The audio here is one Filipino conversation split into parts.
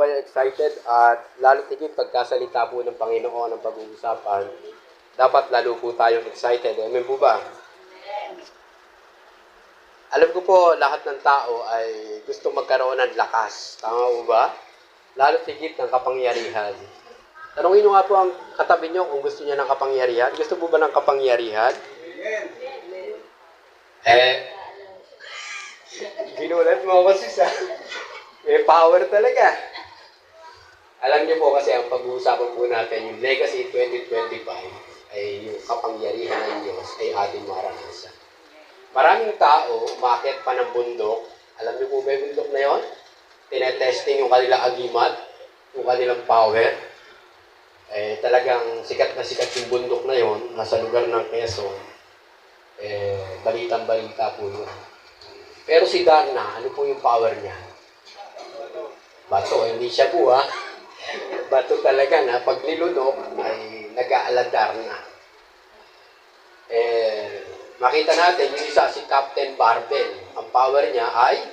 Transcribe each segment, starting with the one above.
kayo excited at lalo tigit pagkasalita po ng Panginoon ng pag-uusapan, dapat lalo po tayong excited. Amen po ba? Alam ko po, lahat ng tao ay gusto magkaroon ng lakas. Tama po ba? Lalo tigit ng kapangyarihan. Tanungin nyo nga po ang katabi nyo kung gusto niya ng kapangyarihan. Gusto po ba ng kapangyarihan? Ginulat mo ako sis. May power talaga. Alam niyo po kasi ang pag-uusapan po natin, yung Legacy 2025, ay yung kapangyarihan ng Diyos ay ating maranasan. Maraming tao, umakyat pa ng bundok. Alam niyo po ba yung bundok na yun? Tinetesting yung kanilang agimat, yung kanilang power. Talagang sikat na sikat yung bundok na yun, nasa lugar ng Quezon. Balitang-balita po yun. Pero si Darna, ano po yung power niya? Bato, hindi siya po Bato talaga na pag nilunok ay nag-aaladar na. Makita natin yung isa si Captain Barbell. Ang power niya ay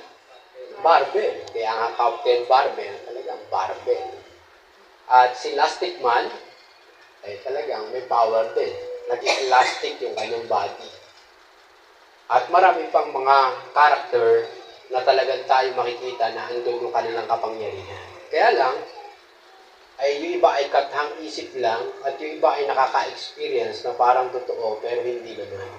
barbell. Kaya nga Captain Barbell, talagang barbell. At si Elastic Man, ay talagang may power din. Naging elastic yung kanyang body. At marami pang mga character na talagang tayo makikita na andun yung kanilang kapangyarihan. Kaya lang, ay yung iba ay kathang isip lang at yung iba ay nakaka-experience na parang totoo pero hindi naman.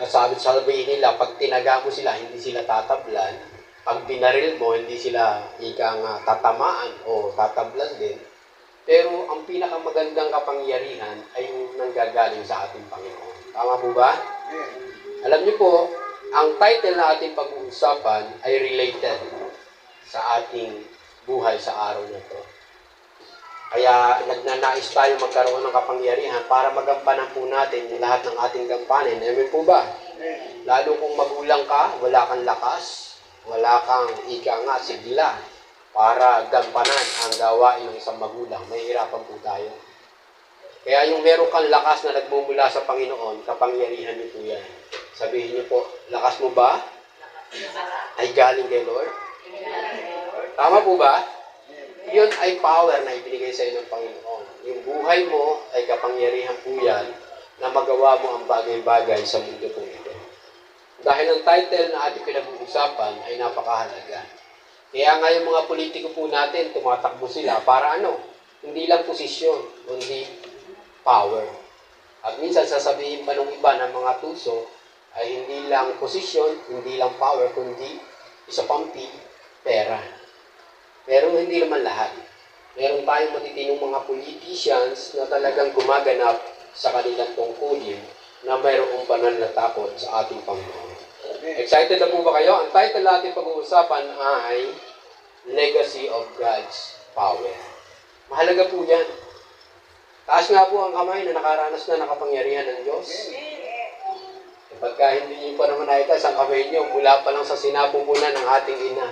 Sabihin nila, pag tinaga mo sila, hindi sila tatablan. Pag binaril mo, hindi sila tatamaan o tatablan din. Pero ang pinakamagandang kapangyarihan ay yung nanggagaling sa ating Panginoon. Tama po ba? Alam niyo po, ang title na ating pag-uusapan ay related sa ating buhay sa araw na ito. Kaya nagnanais tayo magkaroon ng kapangyarihan para magampanan po natin yung lahat ng ating gampanin. Amen po ba? Lalo kung magulang ka, wala kang lakas, wala kang sigla para gampanan ang gawain ng isang magulang. Mahihirapan po tayo. Kaya yung meron kang lakas na nagmumula sa Panginoon, kapangyarihan niyo po yan. Sabihin niyo po, lakas mo ba? Ay galing kay Lord? Tama po ba? Yun ay power na ibinigay sa iyo ng Panginoon. Yung buhay mo ay kapangyarihan po yan na magawa mo ang bagay-bagay sa mundo po ito. Dahil ang title na ating pinag-uusapan ay napakahalaga. Kaya nga yung mga politiko po natin, tumatakbo sila para hindi lang posisyon, kundi power. At minsan sasabihin pa ng iba ng mga tuso ay hindi lang posisyon, hindi lang power, kundi isa pang pera. Pero hindi naman lahat. Meron tayong matitinong mga politicians na talagang gumaganap sa kanilang tungkulin na mayroong pananatakot sa ating Panginoon. Excited na po ba kayo? Ang title natin pag-uusapan ay Legacy of God's Power. Mahalaga po yan. Taas nga po ang kamay na nakaranas na nakapangyarihan ng Diyos. Pagka hindi niyo pa naman nakita ang kamay niyo, mula pa lang sa sinapupunan ng ating ina,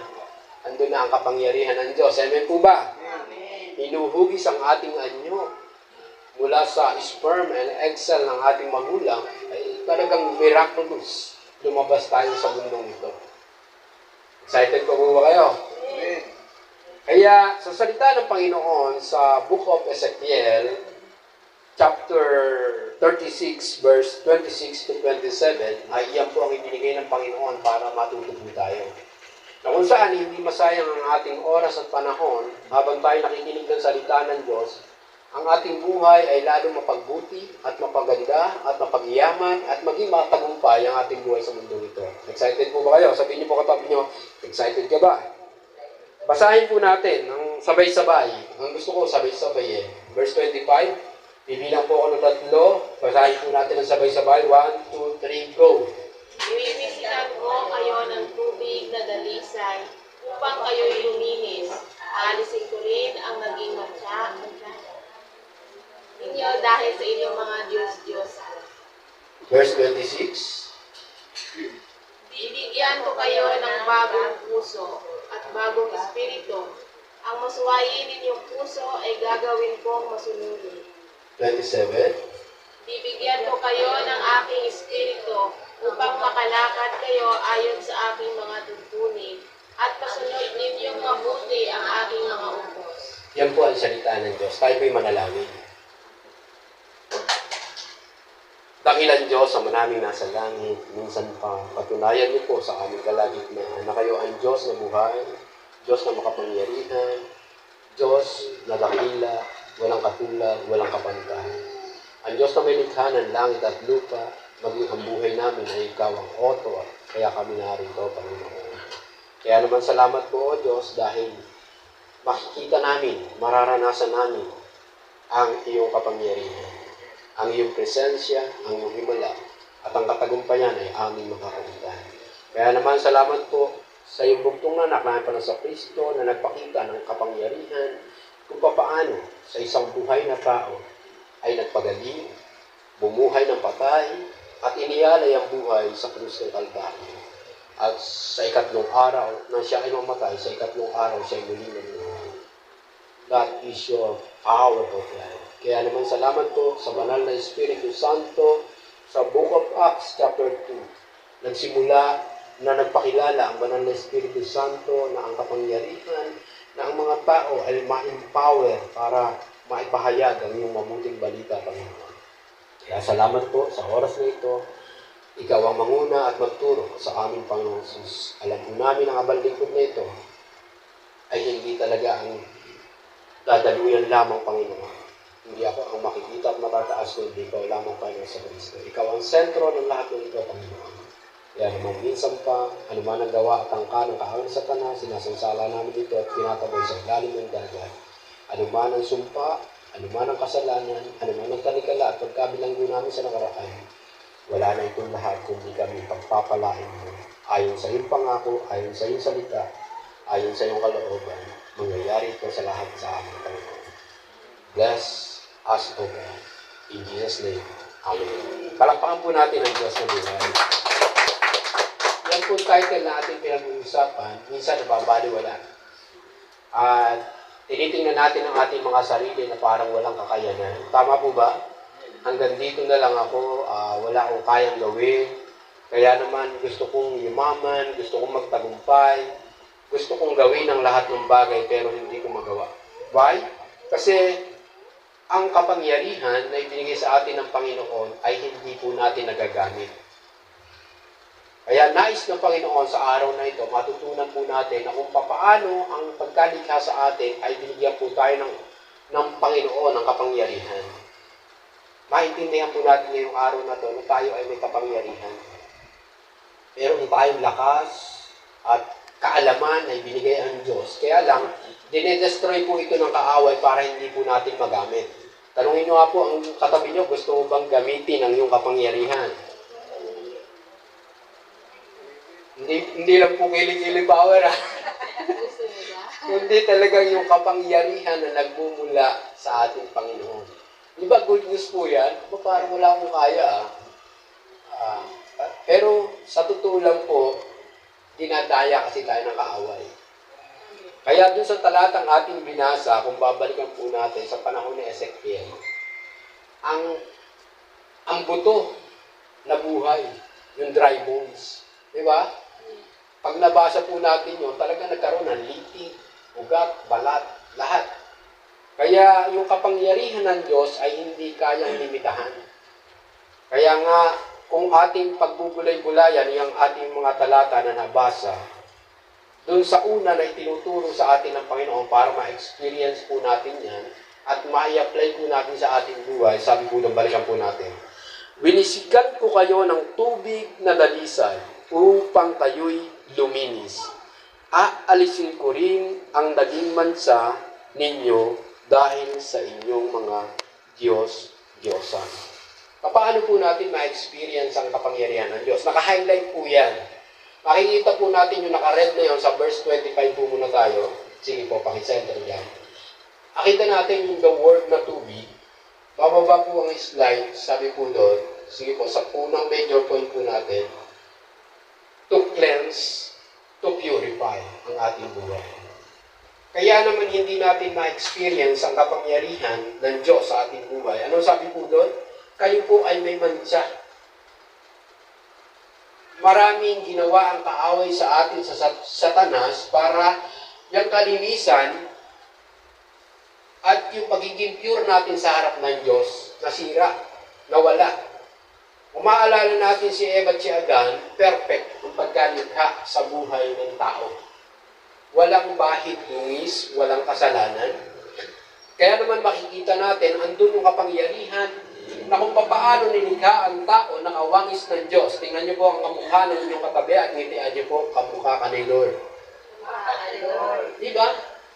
andun na ang kapangyarihan ng Diyos. Amen po ba? Amen. Hinuhugis ang ating anyo mula sa sperm and egg cell ng ating magulang ay talagang miraculous. Lumabas tayo sa mundong ito. Excited po ba kayo? Amen. Kaya sa salita ng Panginoon sa Book of Ezekiel, chapter 36, verse 26 to 27, ay iyan po ang ibinigay ng Panginoon para matuto po tayo. Na kung saan hindi masayang ang ating oras at panahon habang tayo nakikinig ng salita ng Diyos, ang ating buhay ay lalo mapagbuti at mapaganda at mapagyaman at maging matagumpay ang ating buhay sa mundo ito. Excited po ba kayo? Sabihin niyo po katabi niyo, excited ka ba? Basahin po natin ng sabay-sabay. Ang gusto ko sabay-sabay Verse 25, bibilang po ako ng 3. Basahin po natin ng sabay-sabay. 1, 2, 3, go! Ibibisitan ko kayo ng tubig na dalisay upang kayo'y luminis. Aalisin ko rin ang naging matya ninyo dahil sa inyong mga Diyos-Diyos. Verse 26. Bibigyan ko kayo ng bagong puso at bagong espiritu. Ang masuwayin ninyong puso ay gagawin kong masunurin. 27. Bibigyan ko kayo ng aking espiritu upang makalakad kayo ayon sa aking mga tuntunin at masunod ninyong mabuti ang aking Yan po ang salita ng Diyos. Tayo po'y manalangin. Dakilang Diyos sa manaming nasa langit, minsan pa patunayan niyo po sa aming kalagitnaan na kayo ang Diyos na buhay, Diyos na makapangyarihan, Diyos na dakila, walang katulad, walang kapantay. Ang Diyos na may likha ng langit at lupa, maging ang buhay namin ay ikaw ang author, kaya kami narito, Panginoon. Kaya naman salamat po, O Diyos, dahil makikita namin, mararanasan namin ang iyong kapangyarihan, ang iyong presensya, ang iyong himala, at ang katagumpayan ay aming makakamtan. Kaya naman salamat po sa iyong bugtong na anak namin pa sa Kristo na nagpakita ng kapangyarihan kung papaano sa isang buhay na tao ay nagpagaling, bumuhay ng patay, at iniyalay ang buhay sa krus ng Kalbaryo. At sa ikatlong araw, na siya ay mamatay, sa ikatlong araw siya ay muli namuhay. That is your power of life. Kaya naman salamat po sa banal na Espiritu Santo sa Book of Acts chapter 2. Nagsimula na nagpakilala ang banal na Espiritu Santo na ang kapangyarihan na ang mga tao ay ma-empower para maipahayag ang iyong mabuting balita, Panginoon. Kaya salamat po sa oras na ito. Ikaw ang manguna at magturo sa aming Panginoon Jesus. Alam po namin ang abal lingkod na ito ay hindi talaga ang dadaluyan lamang, Panginoon. Hindi ako ang makikita at matataas ko, hindi ikaw lamang, Panginoon sa Kristo. Ikaw ang sentro ng lahat ng ito, Panginoon. Kaya naman minsan pa, anuman ang gawa at angka ng kaaway sa Satanas, sinasansala namin ito at tinatabay sa ilalim ng dagat. Anuman ang sumpa, anuman ang kasalanan, anuman ang talikala at pagkabilanggo namin sa nakaraan, wala na itong lahat kundi kami pagpapalain mo. Ayon sa iyong pangako, ayon sa iyong salita, ayon sa iyong kalooban, mangyayari ito sa lahat sa amin, Panginoon. Bless us, O God. In Jesus' name, Amen. Palakpakan po natin ang Diyos na buhay. Yan po title na ating pinag-uusapan, minsan nababaliwala. At tinitingnan natin ang ating mga sarili na parang walang kakayanan. Tama po ba? Hanggang dito na lang ako, wala akong kayang gawin. Kaya naman gusto kong yumaman, gusto kong magtagumpay, gusto kong gawin ang lahat ng bagay pero hindi ko magawa. Why? Kasi ang kapangyarihan na ibinigay sa atin ng Panginoon ay hindi po natin nagagamit. Kaya nais ng Panginoon sa araw na ito, matutunan po natin na kung paano ang pagkalikha sa atin ay binigyan po tayo ng Panginoon ng kapangyarihan. Maintindihan po natin ngayong araw na ito na tayo ay may kapangyarihan. Meron tayong lakas at kaalaman na ibinigay ang Diyos. Kaya lang, dinedestroy po ito ng kaaway para hindi po natin magamit. Tanungin nyo nga po ang katabi nyo, gusto mo bang gamitin ang iyong kapangyarihan? Hindi lang po kilig-kilig power, ha? Kundi talaga yung kapangyarihan na nagmumula sa ating Panginoon. Di ba good news po yan? Parang wala akong kaya. Pero sa totoo lang po, dinadaya kasi tayo ng kaaway. Kaya dun sa talatang ating binasa, kung babalikan po natin sa panahon ni Ezekiel, ang buto na buhay, yung dry bones. Di ba? Pag nabasa po natin yun, talaga nagkaroon ng litig, ugat, balat, lahat. Kaya yung kapangyarihan ng Diyos ay hindi kayang limitahan. Kaya nga, kung ating pagbubulay-bulayan yung ating mga talata na nabasa, dun sa una na itinuturo sa atin ng Panginoon para ma-experience po natin yan at ma-apply po natin sa ating buhay, sabi po ng balikan po natin, "Winisikan ko kayo ng tubig na dalisay upang kayo'y luminis. Aalisin ko rin ang naging mansa ninyo dahil sa inyong mga Diyos-Diyosan." Paano po natin ma-experience ang kapangyarihan ng Diyos? Naka-highlight po yan. Makikita po natin yung naka-red na yun sa verse 25 po muna tayo. Sige po, pakicenter yan. Nakita natin yung the word na tubig. Bababa po ang slide, sabi po doon. Sige po, sa unang major point po natin, to cleanse, to purify ang ating buhay. Kaya naman hindi natin ma-experience ang kapangyarihan ng Diyos sa ating buhay. Anong sabi po doon? Kayo po ay may mansa. Maraming ginawa ang kaaway sa atin sa Satanas para yung kalinisan at yung pagiging pure natin sa harap ng Diyos, nasira, nawala. Kung maalala natin si Eva at si Adan, perfect ang pagkalikha sa buhay ng tao. Walang bahid dungis, walang kasalanan. Kaya naman makikita natin, andun yung kapangyarihan na kung paano nilikha ang tao na kawangis ng Diyos. Tingnan niyo po ang kamukha ng inyong katabi at ngitian niyo po kamukha ka ni Lord. Diba?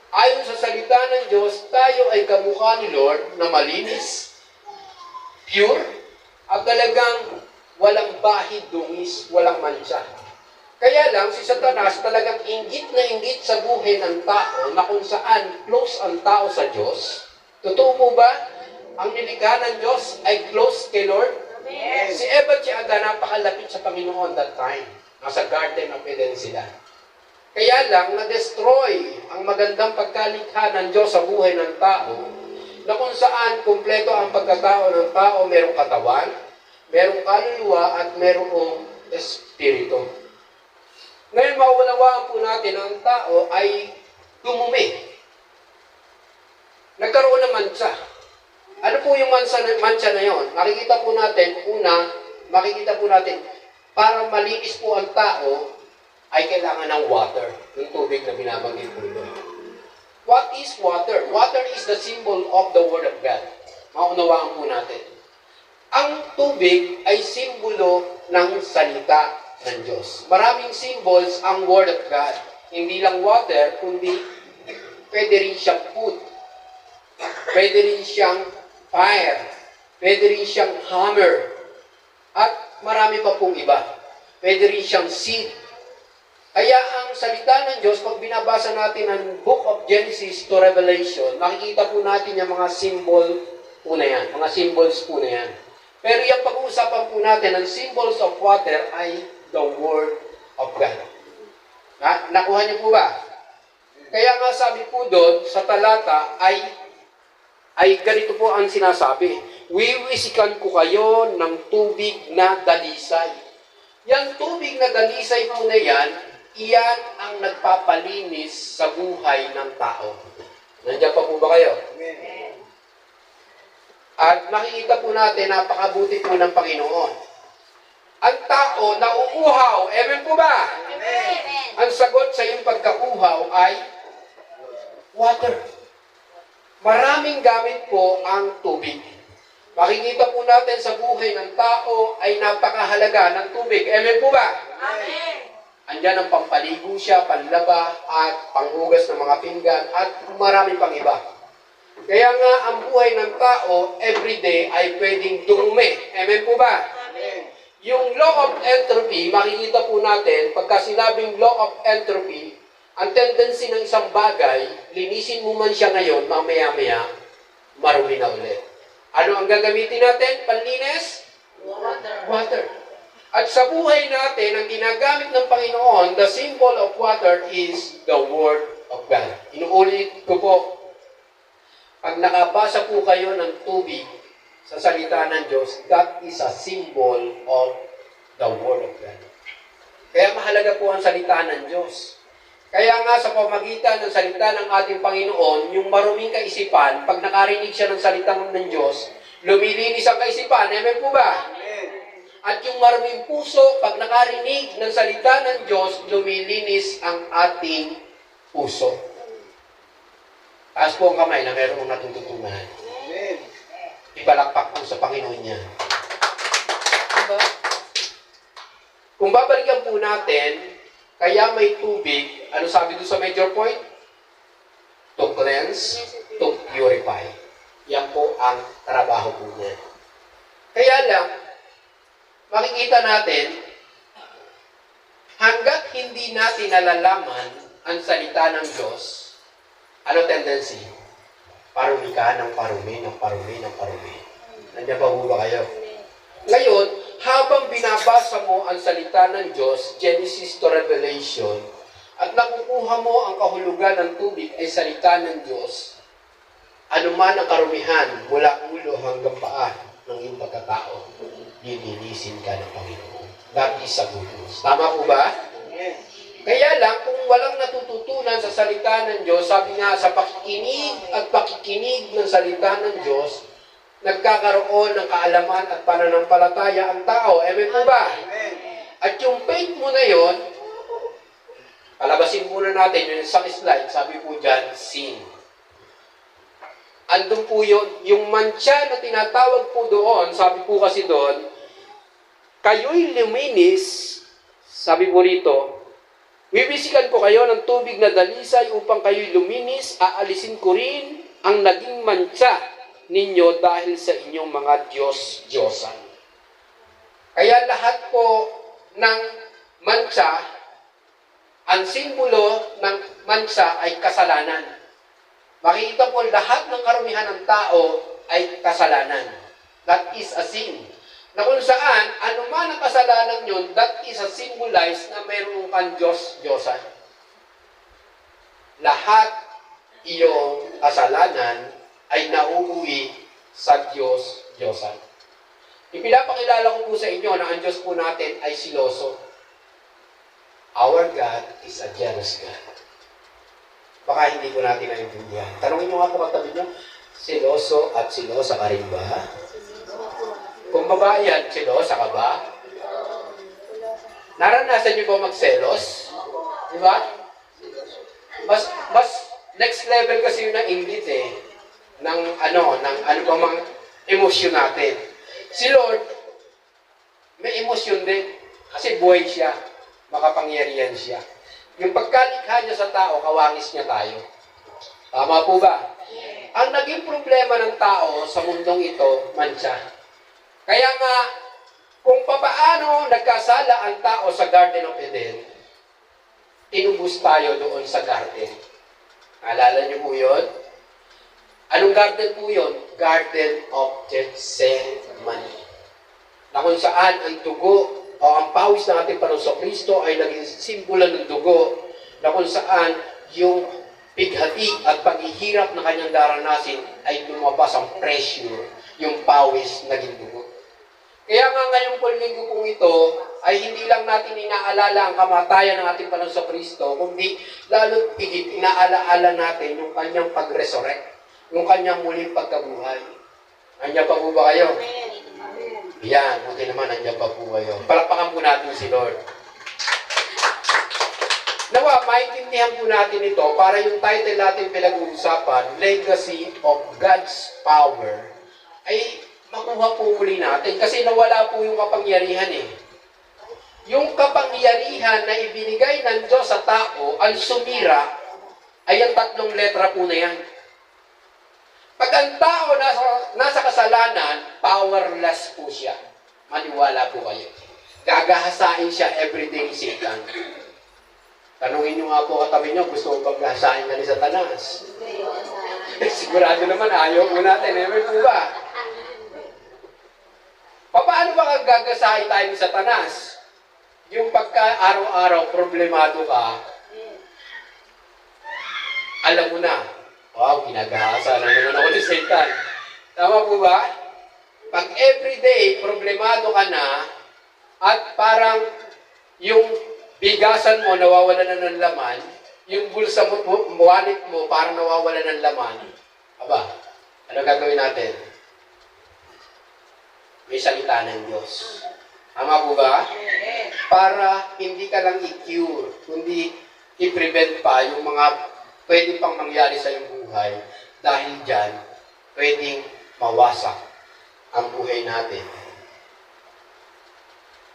Ayon sa salita ng Diyos, tayo ay kamukha ni Lord na malinis, pure, at talagang walang bahid dungis, walang mancha. Kaya lang, si Satanas talagang inggit na inggit sa buhay ng tao na kung saan close ang tao sa Diyos. Totoo po ba? Ang nilikha ng Diyos ay close kay Lord? Yes. Si Eva at si Adan napakalapit sa Panginoon that time. Nasa Garden of Eden sila. Kaya lang, na-destroy ang magandang pagkalikha ng Diyos sa buhay ng tao na kung saan kumpleto ang pagkatao ng tao, merong katawan, merong kaluluwa, at merong espiritu. Ngayon, maunawaan po natin na ang tao ay dumumi. Nagkaroon ng mansa. Ano po yung mansa na yon? Makikita po natin, para malinis po ang tao, ay kailangan ng water, yung tubig na binabanggit po doon. What is water? Water is the symbol of the Word of God. Maunawaan po natin. Ang tubig ay simbolo ng salita ng Diyos. Maraming symbols ang Word of God. Hindi lang water, kundi pwede rin siyang food. Pwede rin siyang fire. Pwede rin siyang hammer. At marami pa pong iba. Pwede rin siyang seed. Kaya ang salita ng Diyos, pag binabasa natin ang Book of Genesis to Revelation, makikita po natin yung mga symbol po na yan. Mga symbols po na yan. Pero yung pag-uusapan po natin, ang symbols of water ay the Word of God. Nakuha niyo po ba? Kaya nga sabi po doon, sa talata, ay ganito po ang sinasabi. Wiwisikan ko kayo ng tubig na dalisay. Yang tubig na dalisay po na yan, iyan ang nagpapalinis sa buhay ng tao. Nandiyan pa po ba kayo? Amen. At makikita po natin, napakabuti po ng Panginoon. Ang tao nauuhaw. Amen po ba? Amen. Ang sagot sa iyong pagkauhaw ay water. Maraming gamit po ang tubig. Makikita po natin sa buhay ng tao ay napakahalaga ng tubig. Amen po ba? Amen. Andyan ang pampaligo siya, panlaba, at panghugas ng mga pinggan, at marami pang iba. Kaya nga, ang buhay ng tao, everyday, ay pwedeng dumumi. Amen po ba? Amen. Yung law of entropy, makikita po natin, pagka sinabing law of entropy, ang tendency ng isang bagay, linisin mo man siya ngayon, mamaya-maya, marumi na ulit. Ano ang gagamitin natin? Panlinis? Water. At sa buhay natin, ang ginagamit ng Panginoon, the symbol of water is the Word of God. Inuulit ko po, pag nakabasa po kayo ng tubig sa salita ng Diyos, that is a symbol of the Word of God. Kaya mahalaga po ang salita ng Diyos. Kaya nga sa pamagitan ng salita ng ating Panginoon, yung maruming kaisipan, pag nakarinig siya ng salita ng Diyos, lumilinis ang kaisipan. Amen po ba? Amen. At yung maruming puso, pag nakarinig ng salita ng Diyos, lumilinis ang ating puso. Taas po ang kamay na mayroong natututunan. Amen. Ipalakpak po sa Panginoon niya. Diba? Kung babalikan po natin, kaya may tubig, ano sabi doon sa major point? To cleanse, to purify. Yan po ang trabaho po niya. Kaya lang, makikita natin, hanggat hindi natin nalalaman ang salita ng Diyos, ano tendency? Parumi ka ng parumi, ng parumi, ng parumi. Nandiyan pa po ba kayo? Ngayon, habang binabasa mo ang salita ng Diyos, Genesis to Revelation, at nakukuha mo ang kahulugan ng tubig ay salita ng Diyos, anuman ang karumihan mula ulo hanggang paa ng iyong pagkatao, lilinisin ka ng Panginoon. That is a good news. Tama po ba? Kaya lang, kung walang natututunan sa salita ng Diyos, sabi nga, sa pakikinig at pakikinig ng salita ng Diyos, nagkakaroon ng kaalaman at pananampalataya ang tao. Amen po ba? At yung faith mo na yon, palabasin muna natin yung isang slide, sabi po dyan, sin. Andun po yun, yung mantsa na tinatawag po doon, sabi po kasi doon, kayo'y luminis, sabi po rito, bibisikan ko kayo ng tubig na dalisay upang kayo'y luminis, aalisin ko rin ang naging mantsa ninyo dahil sa inyong mga Diyos-Diyosan. Kaya lahat po ng mantsa, ang simbolo ng mantsa ay kasalanan. Makikita po lahat ng karumihan ng tao ay kasalanan. That is a sin. Na kung saan, anuman ang kasalanan yun, that is a symbolize na mayroong kang Diyos-Diyosan. Lahat iyong kasalanan ay nauuwi sa Diyos-Diyosan. Ipinapakilala ko po sa inyo na ang Diyos po natin ay siloso. Our God is a jealous God. Baka hindi ko natin naiintindihan. Tanungin nyo nga po katabi nyo, siloso at silosa ka rin ba? Kung babae yan, selosa ka ba? Naranasan niyo ba magselos? Di ba? Mas next level kasi yun ng inggit eh. Ng ano pa mang emosyon natin. Si Lord, may emosyon din. Kasi buhay siya. Makapangyarihan siya. Yung pagkalikha niya sa tao, kawangis niya tayo. Tama po ba? Ang naging problema ng tao sa mundong ito, mantsa. Kaya nga, kung papaano nagkasala ang tao sa Garden of Eden, tinubos tayo doon sa garden. Alala niyo po yun? Anong garden po yun? Garden of Gethsemane. Na kung saan ang dugo o ang pawis ng ating Panginoong Kristo ay naging simbolo ng dugo, na kung saan yung pighati at paghihirap na kanyang daranasin ay lumabas ang pressure, yung pawis naging dugo. Kaya nga ngayong linggo pong ito, ay hindi lang natin inaalala ang kamatayan ng ating Panginoong Kristo, kundi lalo higit inaalaala natin yung kanyang pag-resurrect, yung kanyang muling pagkabuhay. Nandiyan pa po ba kayo? Yan, buti naman nandiyan pa po kayo. Palakpakan po natin si Lord. Nawa, maintindihan po natin ito para yung title natin pinag-uusapan, Legacy of God's Power, ay makuha po muli natin kasi nawala po yung kapangyarihan eh. Yung kapangyarihan na ibinigay ng Diyos sa tao, ang sumira, ay ang 3 letra po na yan. Pag ang tao nasa kasalanan, powerless po siya. Maniwala po kayo. Gagahasain siya everyday ni Satan. Tanungin nyo nga po katabi nyo, gusto mo bang gahasain ka ni Satanas? Sigurado naman, ayaw po natin. Ever po ba? Paano ba gagasahin tayo ni Satanas? Yung pagka araw-araw problemado ka, alam mo na, wow, ginagahasa na naman ako ni Satan. Tama po ba? Pag everyday problemado ka na, at parang yung bigasan mo nawawala na ng laman, yung bulsa mo, wallet mo parang nawawala ng laman, aba, ano gagawin natin? May salita ng Diyos. Tama po ba? Para hindi ka lang i-cure, kundi i-prevent pa yung mga pwede pang mangyari sa iyong buhay. Dahil dyan, pwedeng mawasak ang buhay natin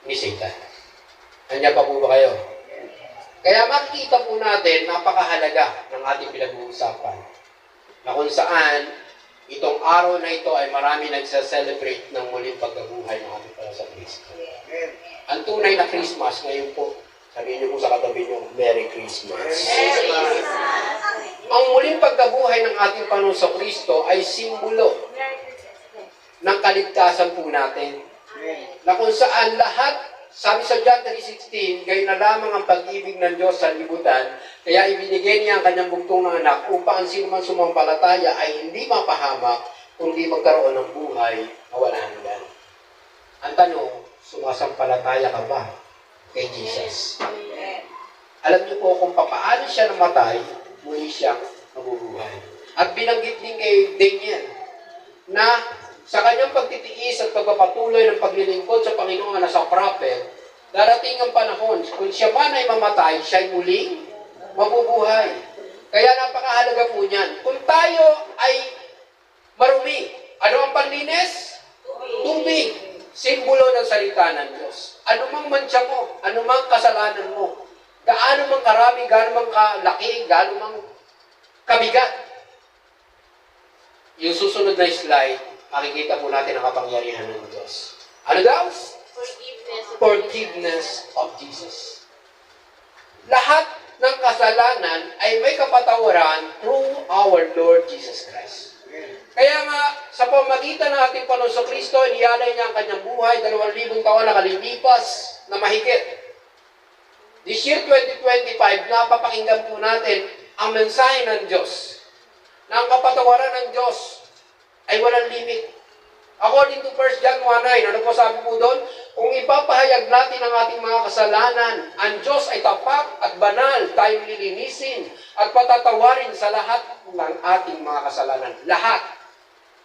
ni Satan. Nandiyan pa po ba kayo? Kaya makikita po natin, napakahalaga ng ating pinag-uusapan. Na kung saan, itong araw na ito ay marami nagsa-celebrate ng muling pagkabuhay ng ating Panginoon Kristo. Ang tunay na Christmas ngayon po, sabihin niyo po sa katabi niyo, Merry Christmas. Ang muling pagkabuhay ng ating Panginoon Kristo ay simbolo ng kaligtasan po natin. Na kung saan lahat, sabi sa John 3:16, gayon na lamang ang pag-ibig ng Diyos sa libutan, kaya ibinigay niya ang kanyang bugtong na anak upang ang sino man sumampalataya ay hindi mapahamak, kundi magkaroon ng buhay na wala hanggan. Ang tanong, sumasampalataya ka ba kay Jesus? alam niyo po kung paano siya namatay, muli siyang mabubuhay. At binanggit din kay Daniel na sa kanyang pagtitiis at pagpapatuloy ng paglilingkod sa Panginoon na sa prophet, darating ang panahon, kung siya man ay mamatay, siya ay muling mabubuhay. Kaya napakahalaga po niyan. Kung tayo ay marumi, ano ang panlinis? Tubig. Simbolo ng salita ng Diyos. Ano mang mantsa mo, ano mang kasalanan mo, gaano mang karami, gaano mang kalaki, gaano mang kabigat. Yung susunod na slide, makikita po natin ang kapangyarihan ng Diyos. Ano daw? Forgiveness of Jesus. Lahat ng kasalanan ay may kapatawaran through our Lord Jesus Christ. Kaya nga, sa pamagitan ng ating Panginoon Kristo, iniyalay niya ang kanyang buhay, 2,000 taon na kalilipas na mahigit. This year, 2025, napapakinggan po natin ang mensahe ng Diyos na ang kapatawaran ng Diyos ay walang limit. According to 1 John 1:9, ano po sabi po doon? Kung ipapahayag natin ang ating mga kasalanan, ang Diyos ay tapat at banal, tayong lilinisin at patatawarin sa lahat ng ating mga kasalanan. Lahat.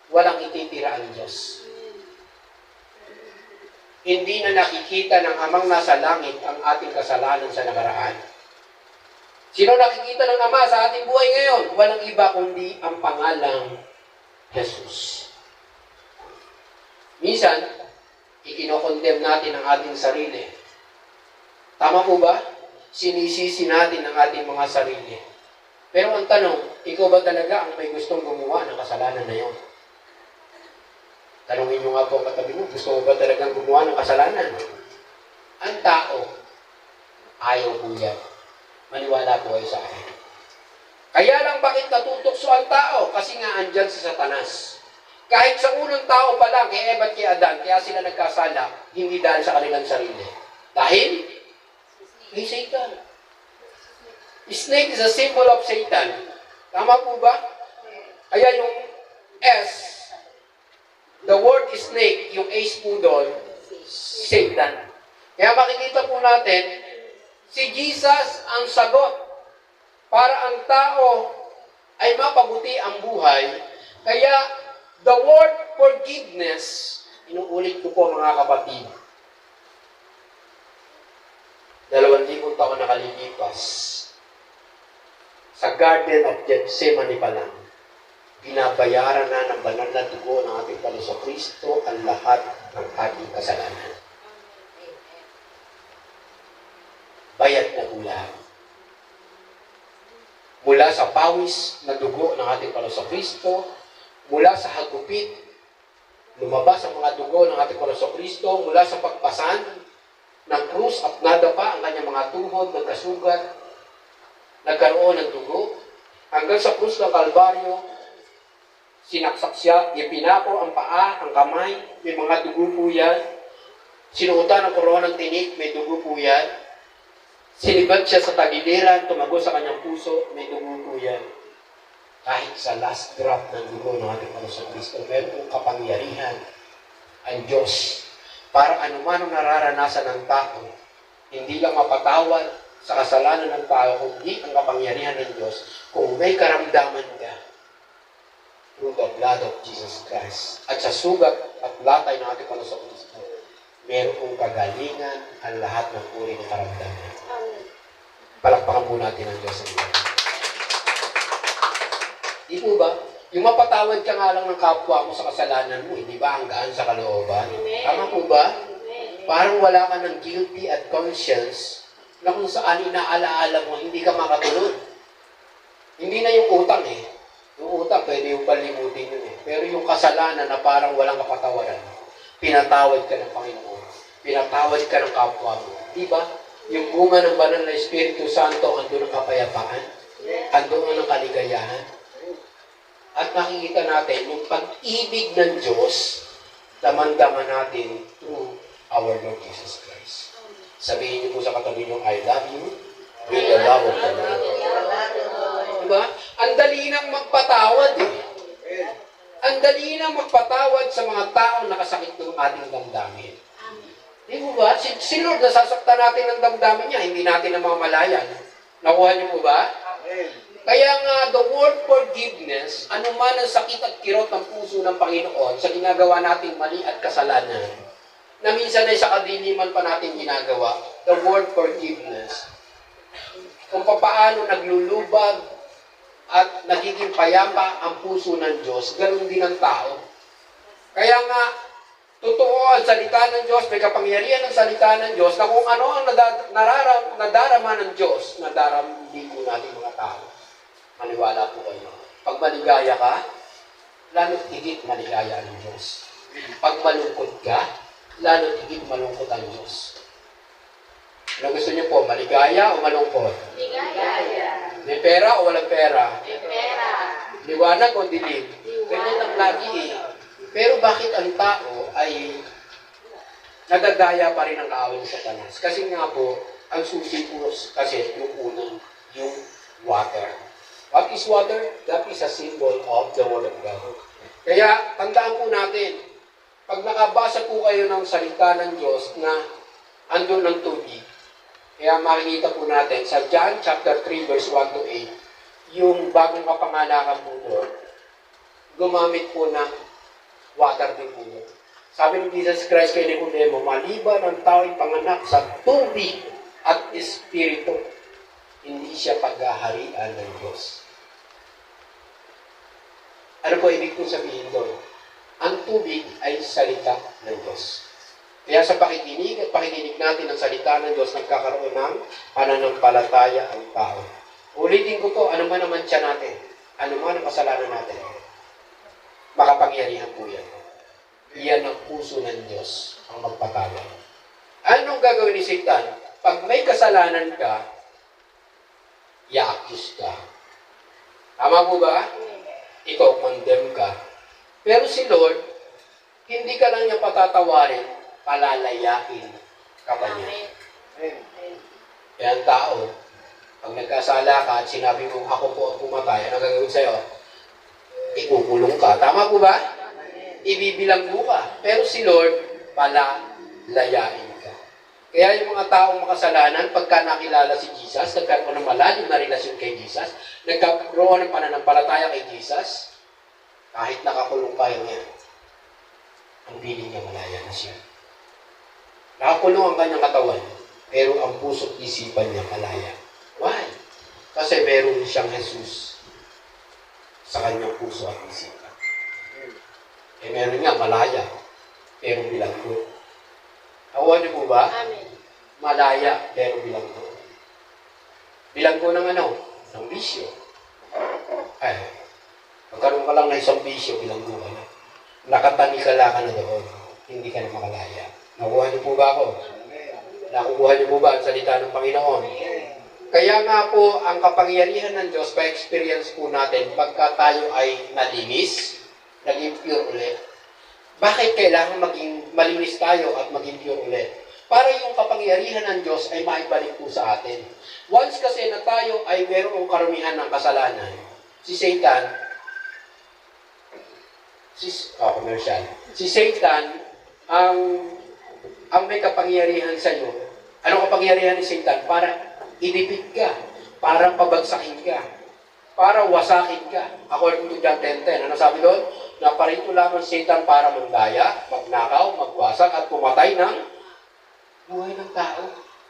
Walang ititira ang Diyos. Hindi na nakikita ng Amang nasa langit ang ating kasalanan sa nakaraan. Sino nakikita ng Ama sa ating buhay ngayon? Walang iba kundi ang pangalang Jesus. Minsan, ikinokondem natin ang ating sarili. Tama po ba? Sinisisi natin ang ating mga sarili. Pero ang tanong, ikaw ba talaga ang may gustong gumawa ng kasalanan na yun? Tanungin nyo nga po ang katabi mo, gusto mo ba talagang gumawa ng kasalanan? Ang tao, ayaw po yan. Maniwala po kayo sa akin. Kaya lang bakit natutokso ang tao? Kasi nga andyan si Satanas. Kahit sa unang tao pa lang, kay Eva at kay Adan, kaya sila nagkasala, hindi dahil sa kanilang sarili. Dahil, may Satan. Snake is a symbol of Satan. Tama po ba? Kaya yung S, the word is snake, yung ace po doon, Satan. Kaya makikita po natin, si Jesus ang sagot para ang tao ay mapabuti ang buhay. Kaya, the word forgiveness, inuulit ko po mga kapatid, 2,000 taon na kalilipas, sa Garden of Gethsemane pa lang, binabayaran na ng banal na dugo ng ating Panginoon Kristo ang lahat ng ating kasalanan. Bayad na po lahat. Mula sa pawis na dugo ng ating Panginoon Kristo, mula sa hagupit, lumabas ang mga dugo ng ating Panginoon Kristo, mula sa pagpasan ng krus at nadapa ang kanyang mga tuhod, nagkasugat, nagkaroon ng dugo, hanggang sa krus ng Kalbaryo, sinaksak siya, ipinako ang paa, ang kamay, may mga dugo po yan. Sinuotan ng koronang tinik, may dugo po yan. Sinibat siya sa tagiliran, tumago sa kanyang puso, may dugo po yan. Kahit sa last drop ng dugo ng ating Panginoon Kristo, meron pong kapangyarihan ang Diyos para anuman ang nararanasan ng tao, hindi lang mapatawad sa kasalanan ng tao, kundi ang kapangyarihan ng Diyos. Kung may karamdaman ka, through the blood of Jesus Christ. At sa sugat at latay ng ating Panginoon Kristo, mayroong kagalingan ang lahat ng uri ng karamdaman. Palakpakan po natin ang Diyos sa Diyos. Di po ba? Yung mapatawad ka nga lang ng kapwa mo sa kasalanan mo, hindi ba ang gaan sa kalooban? Tama po ba? Parang wala ka ng guilty at conscience na kung saan inaalaala mo, hindi ka makatulog. Hindi na yung utang eh. Yung utang, pwede yung palimutin yun eh. Pero yung kasalanan na parang walang kapatawaran, pinatawad ka ng Panginoon. Pinatawad ka ng kapwa mo. Diba? Yung bunga ng banal na Espiritu Santo, andun ang kapayapaan. Andun ang kaligayahan. At nakikita natin yung pag-ibig ng Diyos, damang-daman natin through our Lord Jesus Christ. Sabihin niyo po sa katabi niyo, I love you with the love of the Lord. Diba? Ang dali nang magpatawad eh. Ang dali nang magpatawad sa mga taong nakasakit ng ating damdamin. Di ba? Si Lord, nasasaktan natin ng damdamin niya, hindi natin namamalayan. Nakuha niyo po ba? Kaya nga, the word forgiveness, anuman ang sakit at kirot ng puso ng Panginoon sa ginagawa nating mali at kasalanan, na minsan ay sa kadiliman pa natin ginagawa, the word forgiveness, kung paano naglulubag at nagiging payapa ang puso ng Diyos, ganun din ang tao. Kaya nga, totoo ang salita ng Diyos, may kapangyarihan ng salita ng Diyos, na kung ano ang nadarama ng Diyos, nadaramdin po natin mga tao. Maniwala po kayo. Pag maligaya ka, lalo't higit maligaya ang Diyos. Pag malungkot ka, lalo't higit malungkot ang Diyos. Ano gusto niyo po, maligaya o malungkot? Ligaya. May pera o walang pera? May pera. Liwanag o dilim? Ganyan lang lagi eh. Pero bakit ang tao ay nagagaya pa rin ang kaaway ng Satanas? Kasi nga po, ang susi po kasi yung unang, yung water. What is water? That is a symbol of the Word of God. Kaya, tandaan po natin, pag nakabasa po kayo ng salita ng Diyos na andun ng tubig, kaya makikita po natin sa John chapter 3 verse 1 to 8, yung bagong kapanganakan po doon, gumamit po ng water din po doon. Sabi ni Jesus Christ kay Nicodemo, maliban ang tao'y panganak sa tubig at espiritu, hindi siya paghaharian ng Diyos. Ano po ibig kong sabihin doon? Ang tubig ay salita ng Diyos. Kaya sa pakikinig at pakikinig natin ng salita ng Diyos, nagkakaroon ng pananampalataya ang tao. Ulitin ko to, ano man naman siya natin, ano man ang kasalanan natin, makapangyarihan po yan. Iyan ang puso ng Diyos, ang magpatawad. Anong gagawin ni Satan? Pag may kasalanan ka, i-accuse ka. Tama po ba? Ikaw, condemn ka. Pero si Lord, hindi ka lang niya patatawarin, palalayain ka pa niya. Kaya ang tao, pag nagkasala ka at sinabi mo, ako po ang pumatay, ano gagawin sa'yo? Ikukulong ka. Tama po ba? Ibibilang mo ka. Pero si Lord, palalayain ka. Kaya yung mga taong makasalanan, pagka nakilala si Jesus, nagkaroon ng malalim na relasyon kay Jesus, nagkaroon ng pananampalataya kay Jesus, kahit nakakulong pa niya, ang piling niya malaya na siya. Nakakulong ang kanyang katawan, pero ang puso't isipan niya malaya. Why? Kasi meron siyang Jesus sa kanyang puso at isipan. Eh meron nga malaya, pero bilanggo. Nakuha niyo po ba? Amen. Malaya, pero bilanggo. Bilanggo ng ano? Ng bisyo. Ay, magkaroon ka lang na isang bisyo, bilanggo ka na. Nakatani ka lang ka na doon. Hindi ka na makalaya. Nakuha niyo po ba ako? Nakukuha niyo po ba ang salita ng Panginoon? Kaya nga po, ang kapangyarihan ng Diyos, pa-experience po natin, pagka tayo ay nalinis, naging pure ulit. Bakit kailangan maging malinis tayo at maging pure ulit? Para yung kapangyarihan ng Diyos ay maibalik po sa atin. Once kasi na tayo ay mayroong karamihan ng kasalanan, si Satan, si Satan, ang may kapangyarihan sa iyo. Anong kapangyarihan ni Satan? Para idipit ka, para pabagsakin ka, para wasakin ka. According to John 10:10, ano sabi doon? Naparito lamang Satan para mandaya, magnakaw, magwasak, at pumatay ng buhay ng tao.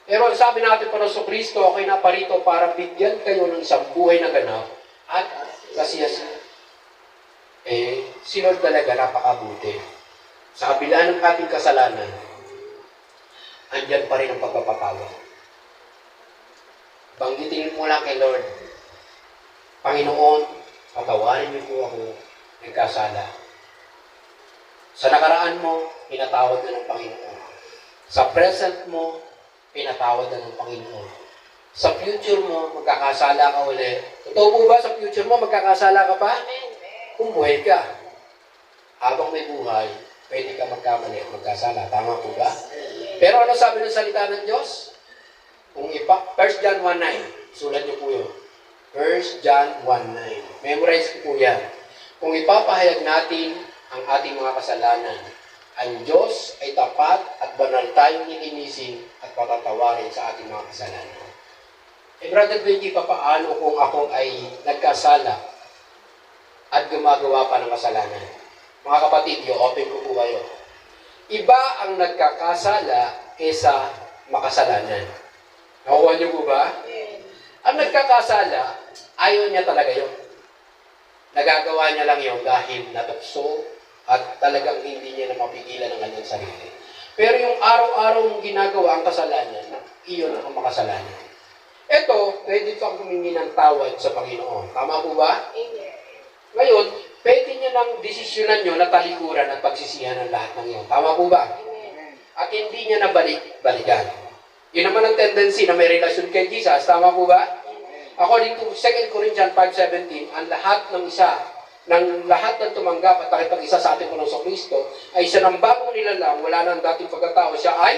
Pero sabi natin para sa Kristo, ako'y naparito para bigyan kayo ng isang buhay na ganap at kasiyasiya. Eh, si Lord talaga napakabuti. Sa kabila ng ating kasalanan, andyan pa rin ang pagpapatawad. Banggitin mo lang kay Lord, Panginoon, patawarin niyo po ako, nagkasala. Sa nakaraan mo, pinatawad na ng Panginoon. Sa present mo, pinatawad na ng Panginoon. Sa future mo, magkakasala ka ulit. Totoo po ba sa future mo, magkakasala ka pa? Kung buhay ka. Habang may buhay, pwede ka magkamali at magkasala. Tama po ba? Pero ano sabi ng salita ng Diyos? Kung 1 John 1:9, sulat niyo po yun. 1 John 1:9. Memorize ko po yan. Kung ipapahayag natin ang ating mga kasalanan, ang Diyos ay tapat at banal tayong lilinisin at patatawarin sa ating mga kasalanan. Brother Benji, papaano kung ako ay nagkasala at gumagawa pa ng kasalanan? Mga kapatid, open ko po kayo. Iba ang nagkakasala kesa makasalanan. Nakuha niyo po ba? Ang nagkakasala, ayaw niya talaga yun. Nagagawa niya lang yun dahil natukso at talagang hindi niya na mapigilan ang kanyang sarili. Pero yung araw-araw mong ginagawa ang kasalanan, iyon ang makasalanan. Ito, pwede kang humingi ng tawad sa Panginoon. Tama po ba? Amen. Ngayon, pwede niya nang desisyonan nyo na talikuran at pagsisihan ng lahat ng iyon. Tama po ba? Amen. At hindi niya na balikan. Yun naman ang tendency na may relasyon kay Jesus. Tama po ba? According to 2 Corinthians 5:17, ang lahat ng lahat ng tumanggap at nakipag-isa sa ating Panginoong Kristo ay isa ng bagong nilalang, wala na ang dating pagkatao, siya ay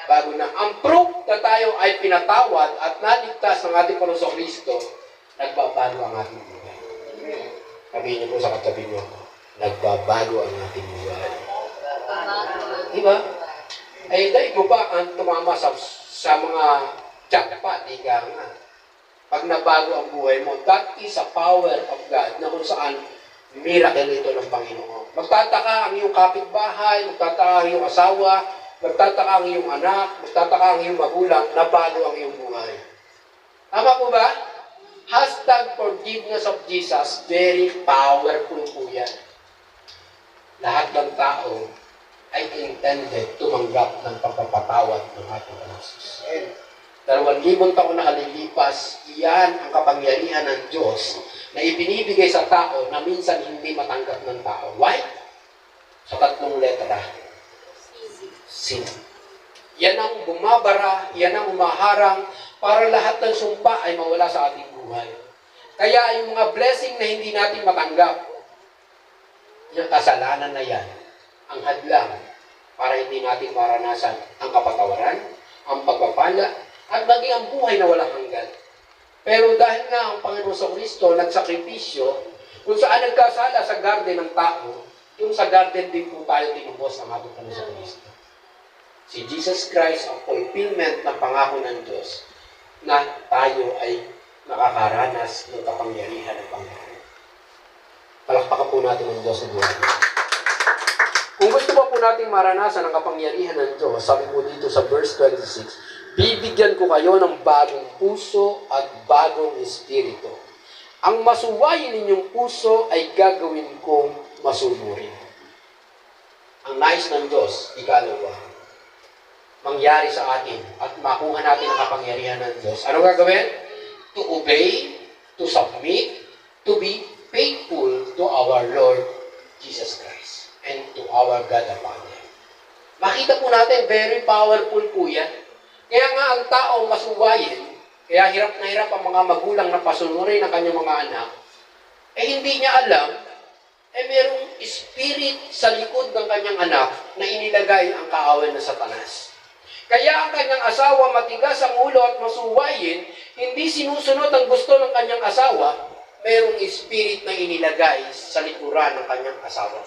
bago na. Ang proof na tayo ay pinatawad at naligtas ng ating Panginoong Kristo, nagbabago ang ating buhay. Sabihin niyo po sa katabi niyo, nagbabago ang ating buhay. Diba? Ay, dahil mo ba ang tumama sa mga jackpot, ika nga. Pag nabago ang buhay mo, that is a power of God na kung saan miracle ito ng Panginoon. Magtataka ang iyong kapitbahay, magtataka ang iyong asawa, magtataka ang iyong anak, magtataka ang iyong magulang, na bago ang iyong buhay. Tama po ba? Hashtag forgiveness of Jesus, very powerful po yan. Lahat ng tao ay intended tumanggap ng pagpapatawad ng ating Jesus. 2,000 taon na kalilipas, iyan ang kapangyarihan ng Diyos na ibinibigay sa tao na minsan hindi matanggap ng tao. Why? Sa 3 letra. Sin. Yan ang bumabara, yan ang umaharang para lahat ng sumpa ay mawala sa ating buhay. Kaya yung mga blessing na hindi natin matanggap, yung kasalanan na yan, ang hadlang para hindi natin maranasan ang kapatawaran, ang pagpapala, at maging ang buhay na walang hanggan. Pero dahil nga ang Panginoon sa Kristo nagsakripisyo, kung saan nagkasala sa garden ng tao, yung sa garden din po tayo tinubos ng ating Panginoon sa Kristo. Si Jesus Christ ang fulfillment ng pangako ng Diyos na tayo ay nakakaranas ng kapangyarihan ng Panginoon. Palakpakan po natin ang Diyos sa buhay. Kung gusto pa po natin maranasan ang kapangyarihan ng Diyos, sabi po dito sa verse 26, bibigyan ko kayo ng bagong puso at bagong espiritu. Ang masuwayin ninyong puso ay gagawin kong masunurin. Ang nais ng Diyos, ikalawa, mangyari sa atin at makuha natin ang kapangyarihan ng Diyos. Ano gagawin? To obey, to submit, to be faithful to our Lord Jesus Christ and to our God the Father. Makita po natin, very powerful po yan. Kaya nga ang tao masuwayin, kaya hirap na hirap ang mga magulang na pasunurin ang kanyang mga anak, hindi niya alam, merong spirit sa likod ng kanyang anak na inilagay ang kaaway ng Satanas. Kaya ang kanyang asawa matigas ang ulo at masuwayin, hindi sinusunod ang gusto ng kanyang asawa, merong spirit na inilagay sa likuran ng kanyang asawa.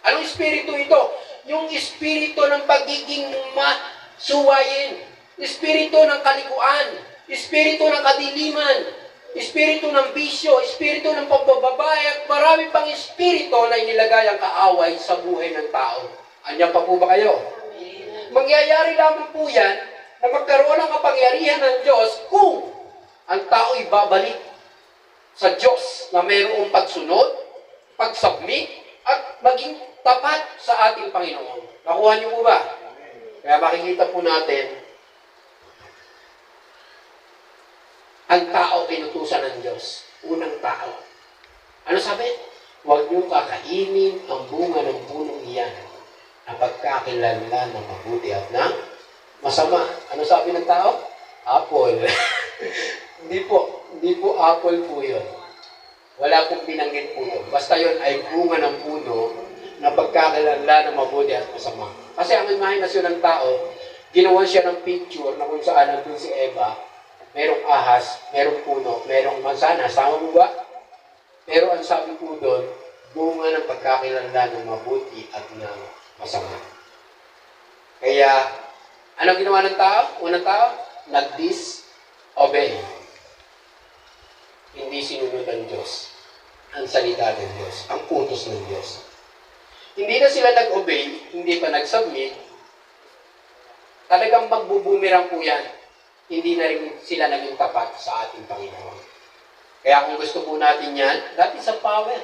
Anong espiritu ito? Yung espiritu ng pagiging masuwayin. Espiritu ng kalikuan, espiritu ng kadiliman, espiritu ng bisyo, espiritu ng pagbababae, at marami pang espiritu na inilagay ang kaaway sa buhay ng tao. Andiyan pa po ba kayo? Mangyayari lamang po yan na magkaroon ng kapangyarihan ng Diyos kung ang tao ibabalik sa Diyos na mayroong pagsunod, pagsubmit, at maging tapat sa ating Panginoon. Nakuha niyo po ba? Kaya makikita po natin, ang tao kinutusan ng Diyos. Unang tao. Ano sabi? Huwag niyong kakainin ang bunga ng punong iyan na pagkakilanlan ng mabuti at ng masama. Ano sabi ng tao? Apple. Hindi po apple po yun. Wala pong binanggit po yun. Basta yun ay bunga ng puno na pagkakilanlan ng mabuti at masama. Kasi ang imahinasyon ng tao, ginawa siya ng picture na kung saan nandun si Eva, merong ahas, merong puno, merong mansanas. Tama mo ba? Pero ang sabi po doon, bunga ng pagkakilanlan ng mabuti at ng masama. Kaya, anong ginawa ng tao? Unang tao? obey. Hindi sinunod ng Diyos ang salita ng Diyos, ang utos ng Diyos. Hindi na sila nag-obey, hindi pa nag-submit, talagang magbubumirang po yan. Hindi na rin sila naging tapat sa ating Panginoon. Kaya kung gusto po natin yan, dati sa power.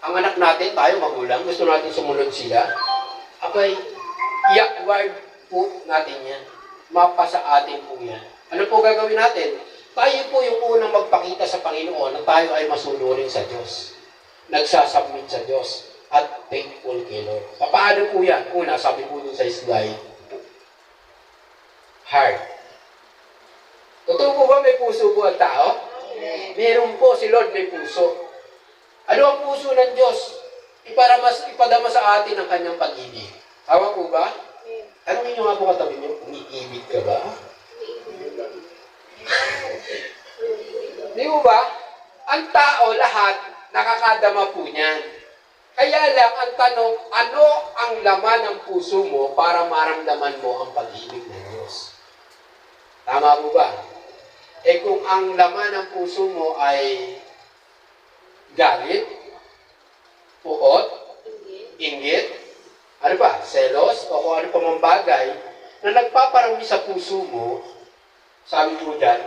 Ang anak natin, tayo magulang, gusto natin sumunod sila, abay, i-acquired po natin yan. Mapa sa atin po yan. Ano po gagawin natin? Tayo po yung unang magpakita sa Panginoon na tayo ay masunurin sa Diyos. Nagsasubmit sa Diyos at faithful kay Lord. Paano po yan? Una, sabi po dun sa slide, heart. Totoo po ba may puso po ang tao? Meron po si Lord may puso. Ano ang puso ng Diyos? Ipadama sa atin ang kanyang pag-ibig. Tama po ba? Tanungin nyo nga po katabi nyo, umiibig ka ba? Di mo ba? Ang tao, lahat, nakakadama po niyan. Kaya lang, ang tanong, ano ang laman ng puso mo para maramdaman mo ang pag-ibig ng Diyos? Tama po ba? Eh kung ang laman ng puso mo ay galit, puot, inggit, ano ba, selos, o kung ano pa mang bagay na nagpaparami sa puso mo, sabi po dyan,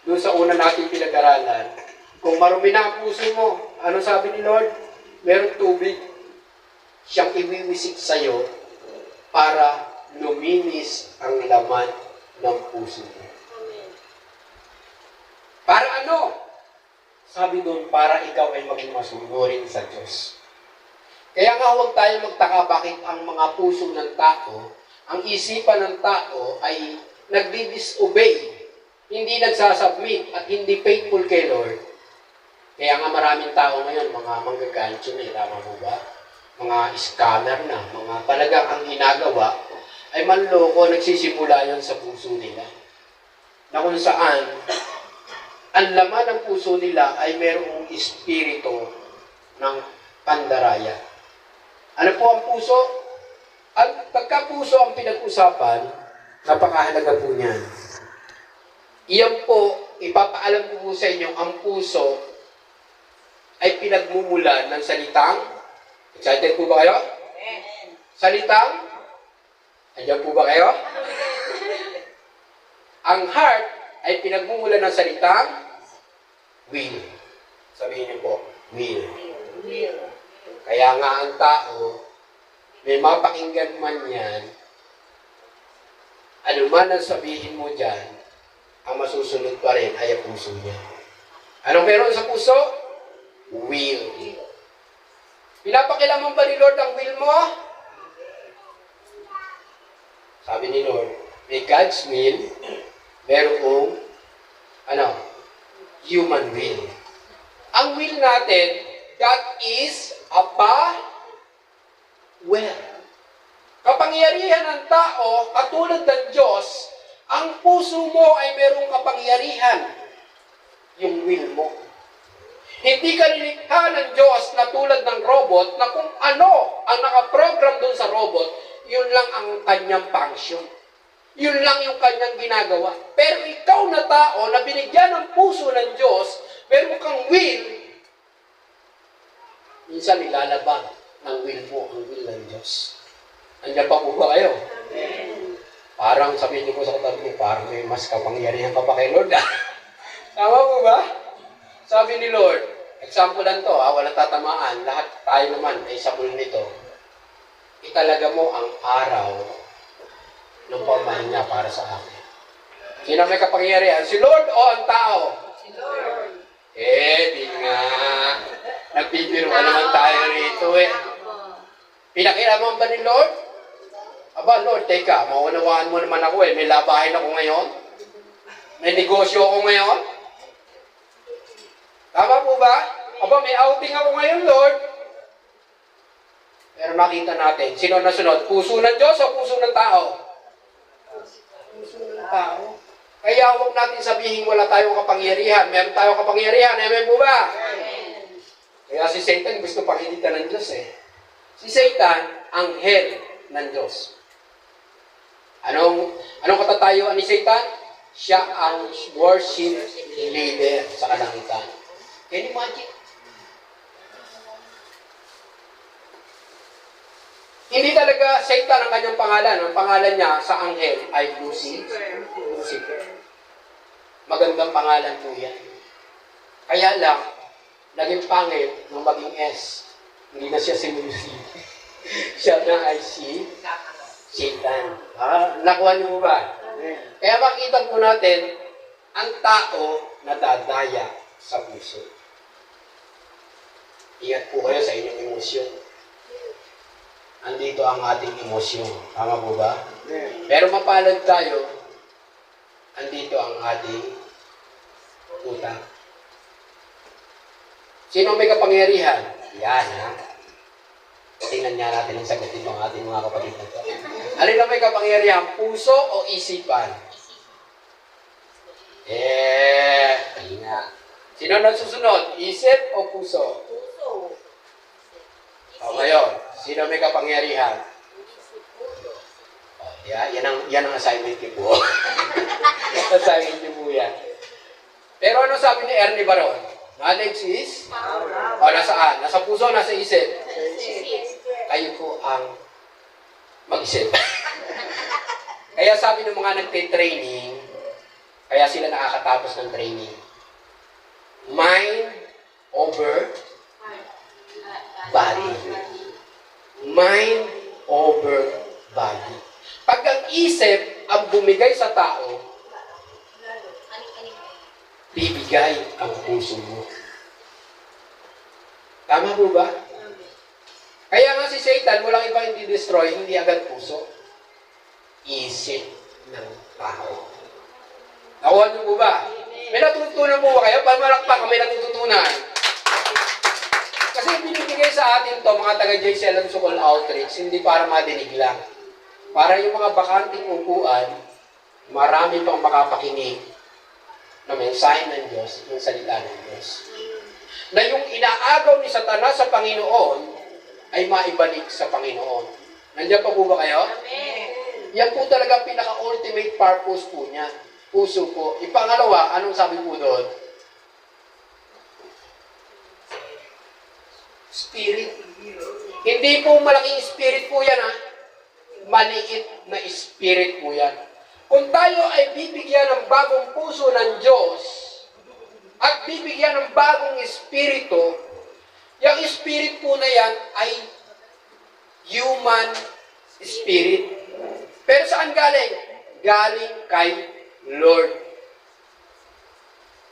doon sa una natin pinag-aralan, kung marumi na ang puso mo, ano sabi ni Lord? Merong tubig, siyang iwiwisik sa'yo para luminis ang laman ng puso mo. Para ano? Sabi doon, para ikaw ay maging masunurin sa Diyos. Kaya nga huwag tayo magtaka bakit ang mga puso ng tao, ang isipan ng tao ay nagdi-disobey, hindi nagsasubmit at hindi faithful kay Lord. Kaya nga maraming tao ngayon, mga manggagansyo na, tama mo ba? Mga scammer na, mga talagang ang ginagawa ay manloko, nagsisimula yon sa puso nila. Na kung saan, ang laman ng puso nila ay mayroong espiritu ng pandaraya. Ano po ang puso? Ang pagkapuso ang pinag-usapan, napakahalaga po niyan. Iyan po, ipapaalam ko po sa inyo, ang puso ay pinagmumulan ng salitang, excited po ba kayo? Salitang, andiyan po ba kayo? Ang heart ay pinagmumulan ng salitang will. Sabihin niyo po, will. Kaya nga ang tao, may mapakinggan man yan, ano man ang sabihin mo dyan, ang masusunod pa rin ay ang puso niya. Anong meron sa puso? Will. Pinapakilaman ba ni Lord ang will mo? Sabi ni Lord, may God's will, merong, human will. Ang will natin, God is well. Kapangyarihan ng tao, katulad ng Diyos, ang puso mo ay merong kapangyarihan. Yung will mo. Hindi ka nilikha ng Diyos na tulad ng robot na kung ano ang nakaprogram doon sa robot, yun lang ang kanyang function. Yun lang yung kanyang ginagawa. Pero ikaw na tao na binigyan ng puso ng Diyos, meron kang will, minsan nilalabag ng will mo ang will ng Diyos. Andiyan pa po ba kayo? Amen. Parang sabihin niyo po sa katabi mo, parang may mas kapangyarihan pa kay Lord. Tama po ba? Sabi ni Lord, example lang to, walang tatamaan, lahat tayo naman ay sabol nito. Italaga mo ang araw ng pamahinya para sa akin. Sino may kapangyarihan? Si Lord o ang tao? Si Lord. Di nga. Nagbibiruan naman tayo rito Pinakialaman ba ni Lord? Aba, Lord, teka, maunawaan mo naman ako may labahin ako ngayon. May negosyo ako ngayon. Tama po ba? Aba, may outing ako ngayon, Lord. Pero nakita natin, sino nasunod? Puso ng Diyos o puso ng tao? Puso ng tao. Kaya huwag natin sabihin wala tayong kapangyarihan. Meron tayong kapangyarihan. Amen po ba? Amen. Kaya si Satan gusto pakikita ng Diyos Si Satan, anghel ng Diyos. Anong katatayuan ni Satan? Siya ang worship leader sa kalangitan. Can you imagine? Hindi talaga Satan ang kanyang pangalan. Ang pangalan niya sa anghel ay Lucifer. Magandang pangalan po yan. Kaya lang, naging pangit nung maging S. Hindi na siya si Lucy. Siya na ay si Satan. Nakuha niyo mo ba? Kaya makita po natin, ang tao nadadaya sa puso. Ingat po kayo sa inyong emosyon. Andito ang ating emosyon. Tama po ba? Pero mapalad tayo, andito ang ating utak. Sino may kapangyarihan? Yan, ha? Tingnan nga natin ang sagutin ng ating mga kapatid na ito. Alin na may kapangyarihan? Puso o isipan? Nga. Sino na susunod? Isip o puso? Puso. O ngayon, sino may kapangyarihan? Yan ang assignment niyo po. Assignment niyo po yan. Pero ano sabi ni Ernie Baron? Knowledge is? O nasaan? Nasa puso o nasa isip? Kayo po ang mag-isip. Kaya sabi ng mga nagte-training, kaya sila nakakatapos ng training. Mind over body. Mind over body. Pag ang isip ang bumigay sa tao, bibigay ang puso mo. Tama po ba? Kaya nga si Satan, walang iba hindi destroy, hindi agad puso. Isip ng tao. Nakuha niyo po ba? May natutunan po ba kayo? Palmalakpak, may natutunan. Kasi binibigay sa atin to mga taga-JCL and Sukol Outreach, hindi para madinig lang. Para yung mga bakanting upuan, marami pang makapakinig na mensahe ng Diyos, yung salita ng Diyos. Na yung inaagaw ni Satanas sa Panginoon, ay maibalik sa Panginoon. Nandiyan pa po ba kayo? Amen. Yan po talaga pinaka-ultimate purpose po niya. Puso po. Ipangalawa, anong sabi po doon? Spirit. Hindi po malaking spirit po yan, ha? Maliit na spirit po yan. Kung tayo ay bibigyan ng bagong puso ng Diyos at bibigyan ng bagong espiritu, yung spirit po na yan ay human spirit. Pero saan galing? Galing kay Lord.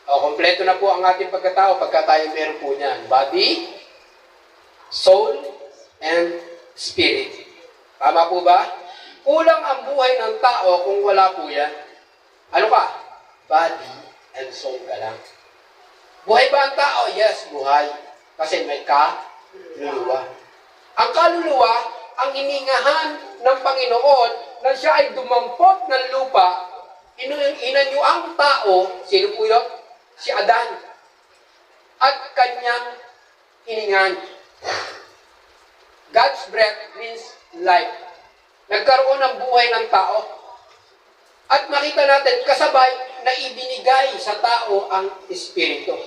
O, kompleto na po ang ating pagkatao pagka tayo meron po niyan. Body, soul, and spirit. Tama po ba? Kulang ang buhay ng tao kung wala po yan. Ano ka? Body and soul ka lang. Buhay ba ang tao? Yes, buhay. Kasi may kaluluwa. Ang kaluluwa, ang hiningahan ng Panginoon na siya ay dumampot ng lupa, inanyo ang tao, sino po yun? Si Adan. At kanyang hiningan. God's breath means life. Nagkaroon ng buhay ng tao. At makita natin, kasabay na ibinigay sa tao ang Espiritu.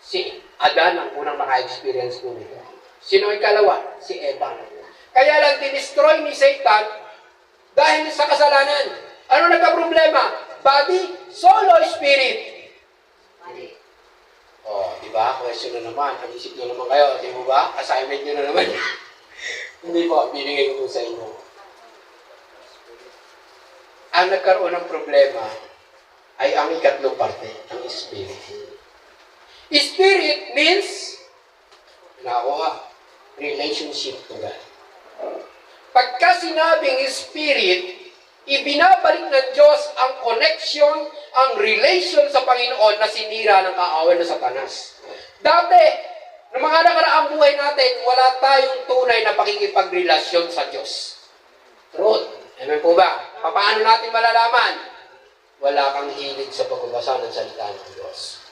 Si Adan ang unang naka-experience po nito. Sino ang ikalawa? Si Eva. Kaya lang dinestroy ni Satan dahil sa kasalanan. Ano nagka-problema? Body, soul, o spirit? Body. Oh, di ba? Question na naman. Ang-isip na naman kayo. Di mo ba? Assignment nyo na naman. Hindi po. Binigay ko sa inyo. Ang nagkaroon ng problema ay ang ikatlong parte, ang spirit. Spirit means, relationship to God. Pagka sinabing spirit, ibinabalik ng Diyos ang connection, ang relation sa Panginoon na sinira ng kaaway na Satanas. Dati, ng mga nakaraang buhay natin, wala tayong tunay na pakikipagrelasyon sa Diyos. Truth. Amen po ba? Paano natin malalaman? Wala kang hilig sa pagbabasa ng salita ng Diyos.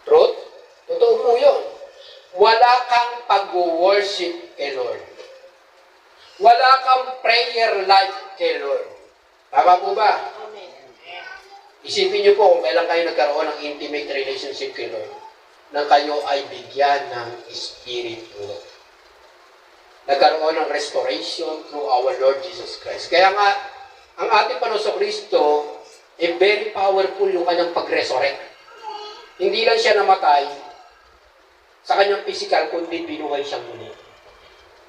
Truth? Totoo po yun. Wala kang pag-worship kay Lord. Wala kang prayer life kay Lord. Tama po ba? Amen. Isipin niyo po kung kailan kayo nagkaroon ng intimate relationship kay Lord, nang kayo ay bigyan ng Spirit Lord. Nagkaroon ng restoration through our Lord Jesus Christ. Kaya nga, ang ating Panginoon Kristo, very powerful yung kanyang pag-resurrect. Hindi lang siya namatay sa kanyang physical, kundi binuhay siyang muli.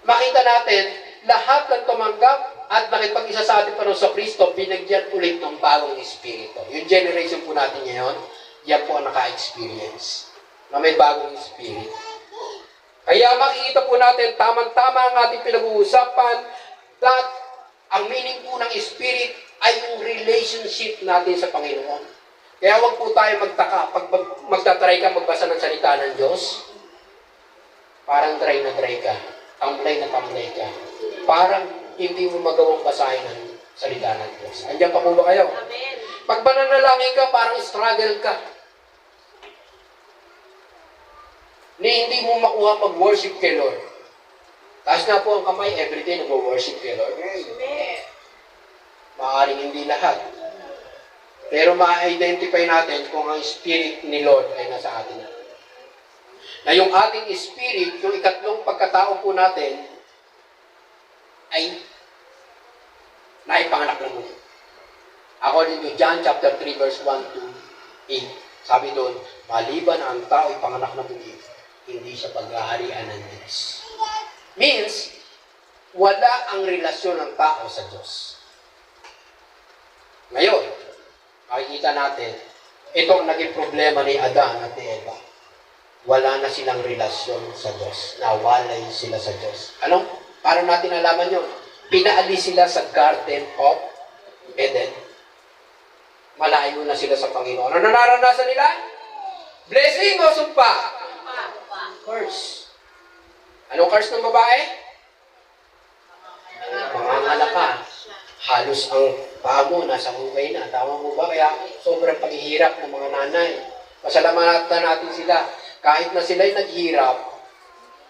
Makita natin, lahat ng tumanggap at nakipag-isa sa ating Panginoon Kristo, binigyan ulit ng bagong espiritu. Yung generation po natin ngayon, yan po ang naka-experience na may bagong espiritu. Kaya makikita po natin, tamang-tama ang ating pinag-uusapan that ang meaning po ng Spirit ay yung relationship natin sa Panginoon. Kaya huwag po tayo magtaka pag magtatry ka magbasa ng salita ng Diyos, parang dry na dry ka, tamlay na tamlay ka. Parang hindi mo magawang basahin ng salita ng Diyos. Andiyan pa po ba kayo? Amen. Pag mananalangin ka, parang struggle ka. Hindi mo makuha mag-worship kay Lord. Taas nga po ang kamay, everyday nag-worship kay Lord. Amen. Maaaring hindi lahat. Pero ma-identify natin kung ang Spirit ni Lord ay nasa atin. Na yung ating Spirit, yung ikatlong pagkatao po natin, ay naipanganak na muli. According to John chapter 3 verse 1 to 8, sabi doon, maliban ang tao ay panganak na muli, hindi siya paghaharian ng Diyos. Means, wala ang relasyon ng tao sa Diyos. Ngayon, makikita natin, ito ang naging problema ni Adan at ni Eva. Wala na silang relasyon sa Diyos. Nawalay sila sa Diyos. Ano? Paano natin nalaman yun? Pinaalis sila sa Garden of Eden. Malayo na sila sa Panginoon. Ano naranasan nila? Blessing o sumpa? Curse. Anong curse ng babae? Mangangalak ka. Halos ang paa mo nasa hukay na. Tama mo ba? Kaya sobrang paghihirap ng mga nanay. Pasalamatan natin sila. Kahit na sila'y naghirap,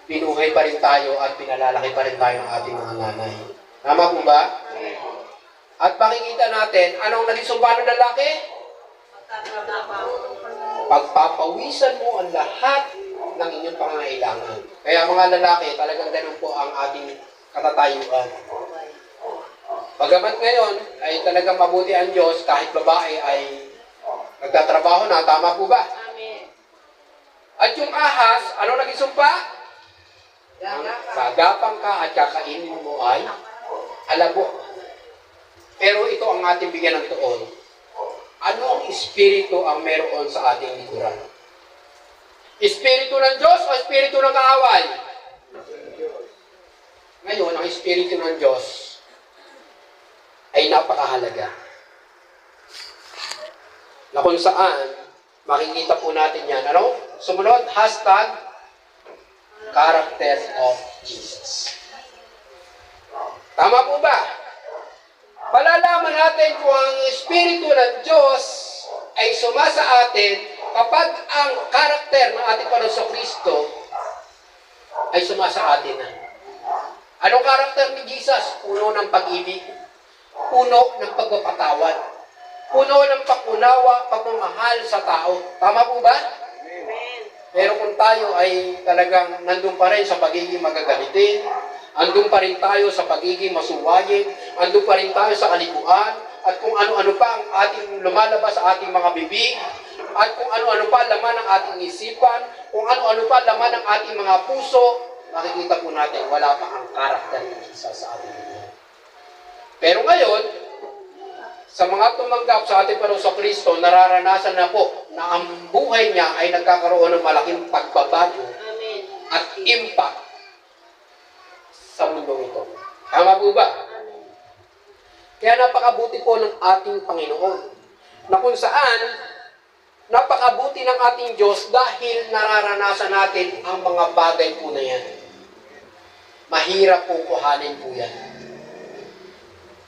pinuhay pa rin tayo at pinalalaki pa rin tayo ng ating mga nanay. Tama po ba? At makikita natin, anong naging sumpa ng lalaki? Pagpapawisan mo ang lahat ng inyong pangangailangan. Kaya mga lalaki, talagang ganun po ang ating katatayuan. Bagamat ngayon, ay talagang mabuti ang Diyos, kahit babae ay nagtatrabaho na, tama po ba? Amen. At yung ahas, ano naging sumpa? Gagapang ka at kakainin mo ay alabo. Pero ito ang ating bigyan ng tuon. Ano ang espiritu ang meron sa ating likuran? Espiritu ng Diyos o espiritu ng kaaway? Ngayon, ang espiritu ng Diyos ay napakahalaga. Na kung saan, makikita po natin yan. Ano? Sumunod, hashtag, character of Jesus. Tama po ba? Palalaman natin kung ang Espiritu ng Diyos ay sumasa atin kapag ang karakter ng ating Panginoon Kristo ay sumasa atin na. Anong karakter ni Jesus? Puno ng pag-ibig, puno ng pagpapatawad, puno ng pag-unawa, pagmamahal sa tao. Tama po ba? Amen. Pero kung tayo ay talagang nandun pa rin sa pagiging magagalitin, andun pa rin tayo sa pagiging masuwayin, andun pa rin tayo sa kalikuan, at kung ano-ano pa ang ating lumalabas sa ating mga bibig, at kung ano-ano pa laman ng ating isipan, kung ano-ano pa laman ng ating mga puso, makikita po natin, wala pa ang karakter ng isa sa ating buhay. Pero ngayon, sa mga tumanggap sa ating Panginoon Kristo, nararanasan na po na ang buhay niya ay nagkakaroon ng malaking pagbabago Amen. at impact sa mundo ito. Tama po ba? Amen. Kaya napakabuti po ng ating Panginoon na kung saan napakabuti ng ating Diyos dahil nararanasan natin ang mga bagay po na yan. Mahirap po kuhanin po yan.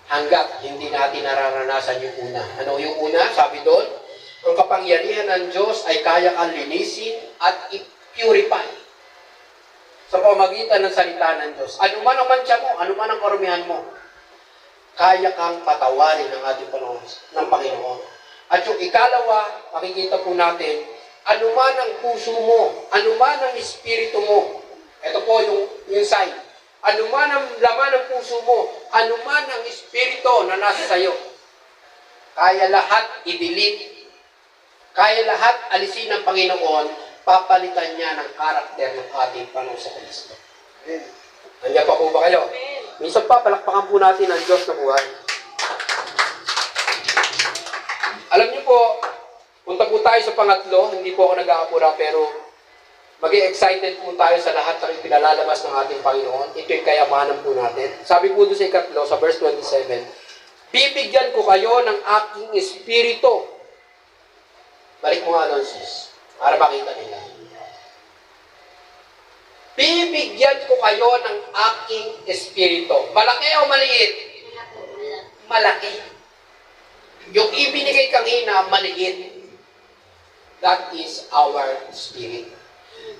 Hanggat hindi natin nararanasan yung una. Ano yung una? Sabi doon, ang kapangyarihan ng Diyos ay kaya kang linisin at i-purify sa pamagitan ng salita ng Diyos. Ano man ang mantsa mo, ano man ang karumihan mo, kaya kang patawarin ng ating Panginoon. At yung ikalawa, makikita po natin, anuman ang puso mo, anuman ang espiritu mo, ito po yung sign, anuman ang laman ng puso mo, anuman ang espiritu na nasa sayo, kaya lahat i-delete, kaya lahat alisin ng Panginoon, papalitan niya ng karakter ng ating Panginoon sa Kristo. Nandiyan pa po ba kayo? Minsan pa, palakpakan po natin ang Diyos na buhay. Alam niyo po, punta po tayo sa pangatlo, hindi po ako nag-aapura, pero maging excited po tayo sa lahat ng ipinalalabas ng ating Panginoon. Ito yung kayamanan po natin. Sabi po doon sa ikatlo, sa verse 27, bibigyan ko kayo ng aking espiritu. Balik mo nga doon, sis, para makita nila. Bibigyan ko kayo ng aking espiritu. Malaki o maliit? Malaki. Yung ibinigay kanina, maliit. That is our spirit.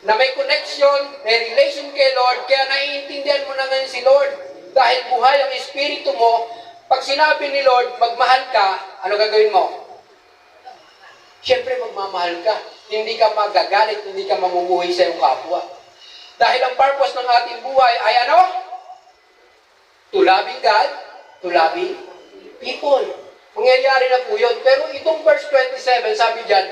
Na may connection, may relation kay Lord, kaya naiintindihan mo na ngayon si Lord. Dahil buhay ang espiritu mo, pag sinabi ni Lord, magmahal ka, ano gagawin mo? Siyempre magmamahal ka. Hindi ka magagalit, hindi ka mamumuhay sa iyong kapwa. Dahil ang purpose ng ating buhay ay ano? To loving God, to loving people. Mangyayari na po yun. Pero itong verse 27, sabi dyan,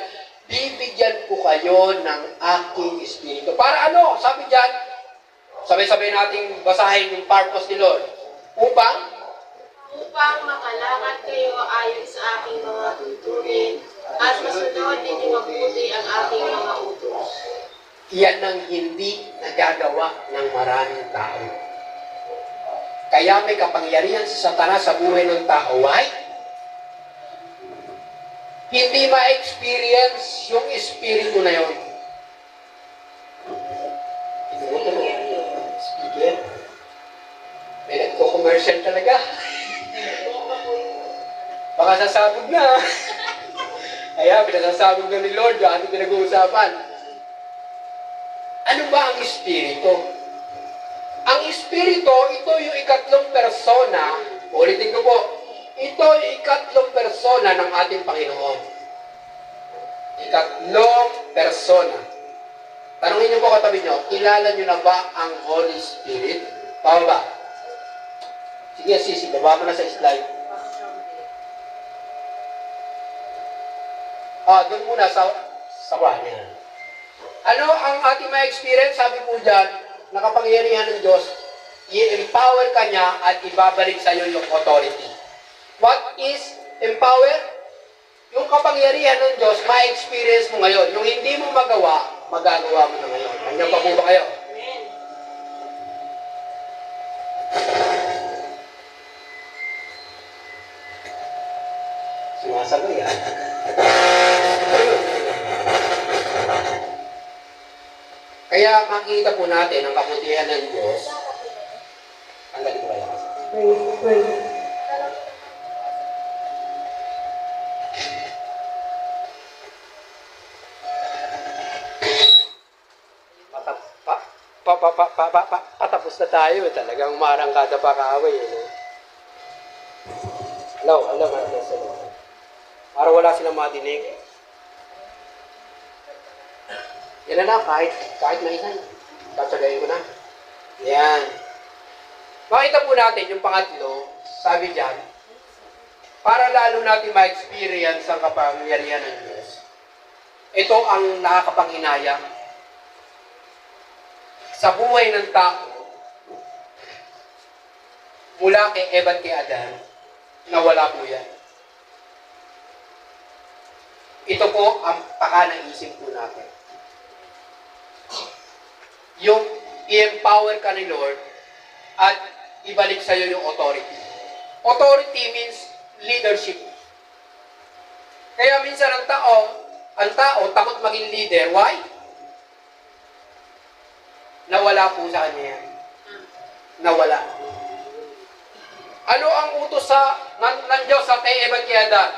bibigyan ko kayo ng aking espiritu. Para ano? Sabi dyan, sabay-sabay nating basahin yung purpose ni Lord. Upang makalakad kayo ayon sa aking mga tuntunin at masunod ninyo mabuti ang aking mga utos. Yan ang hindi nagagawa ng maraming tao. Kaya may kapangyarihan sa Satanas sa buhay ng tao. Why? Hindi ma-experience yung espiritu na yun. Speaker. May nagko-commercial talaga. Baka sasabog na. Kaya pinasasabog na ni Lord yung ating pinag-uusapan. Ano ba ang espiritu? Ang espiritu, ito yung ikatlong persona. Ulitin ko po. Ito yung ikatlong persona ng ating Panginoon. Ikatlong persona. Tanungin niyo po katabi niyo, kilala niyo na ba ang Holy Spirit? Tama ba? Sige, sisi, baba mo na sa slide. Doon muna sa kanya. Ano ang ating may experience? Sabi po dyan, nakapangyarihan ng Diyos, i-empower ka niya at ibabalik sa iyo yung authority. What is empower? Yung kapangyarihan ng Diyos, ma-experience mo ngayon. Yung hindi mo magawa, magagawa mo na ngayon. Nandiyan pa po ba kayo? Sumasagot yan. Kaya makikita po natin ang kabutihan ng Diyos. Tanggalin ko kaya kasi. Pray. Patapos na tayo. Talagang marangkada pa kaaway. Hello. Para wala silang madinig. Yan na, kahit may isa. Tatsagayin ko na. Yan. Makita po natin yung pangatlo, sabi dyan, para lalo natin ma-experience ang kapangyarihan ng Diyos. Ito ang nakakapanghinayang sa buhay ng tao, mula kay Eva at kay Adan, nawala po yan. Ito po ang paka-naisip po natin. Yung i-empower ka ni Lord at ibalik sa iyo yung authority. Authority means leadership. Kaya minsan ang tao takot maging leader. Why? Nawala po sa kanya yan. Nawala. Ano ang utos ng Diyos sa kay Eva at kay Adan?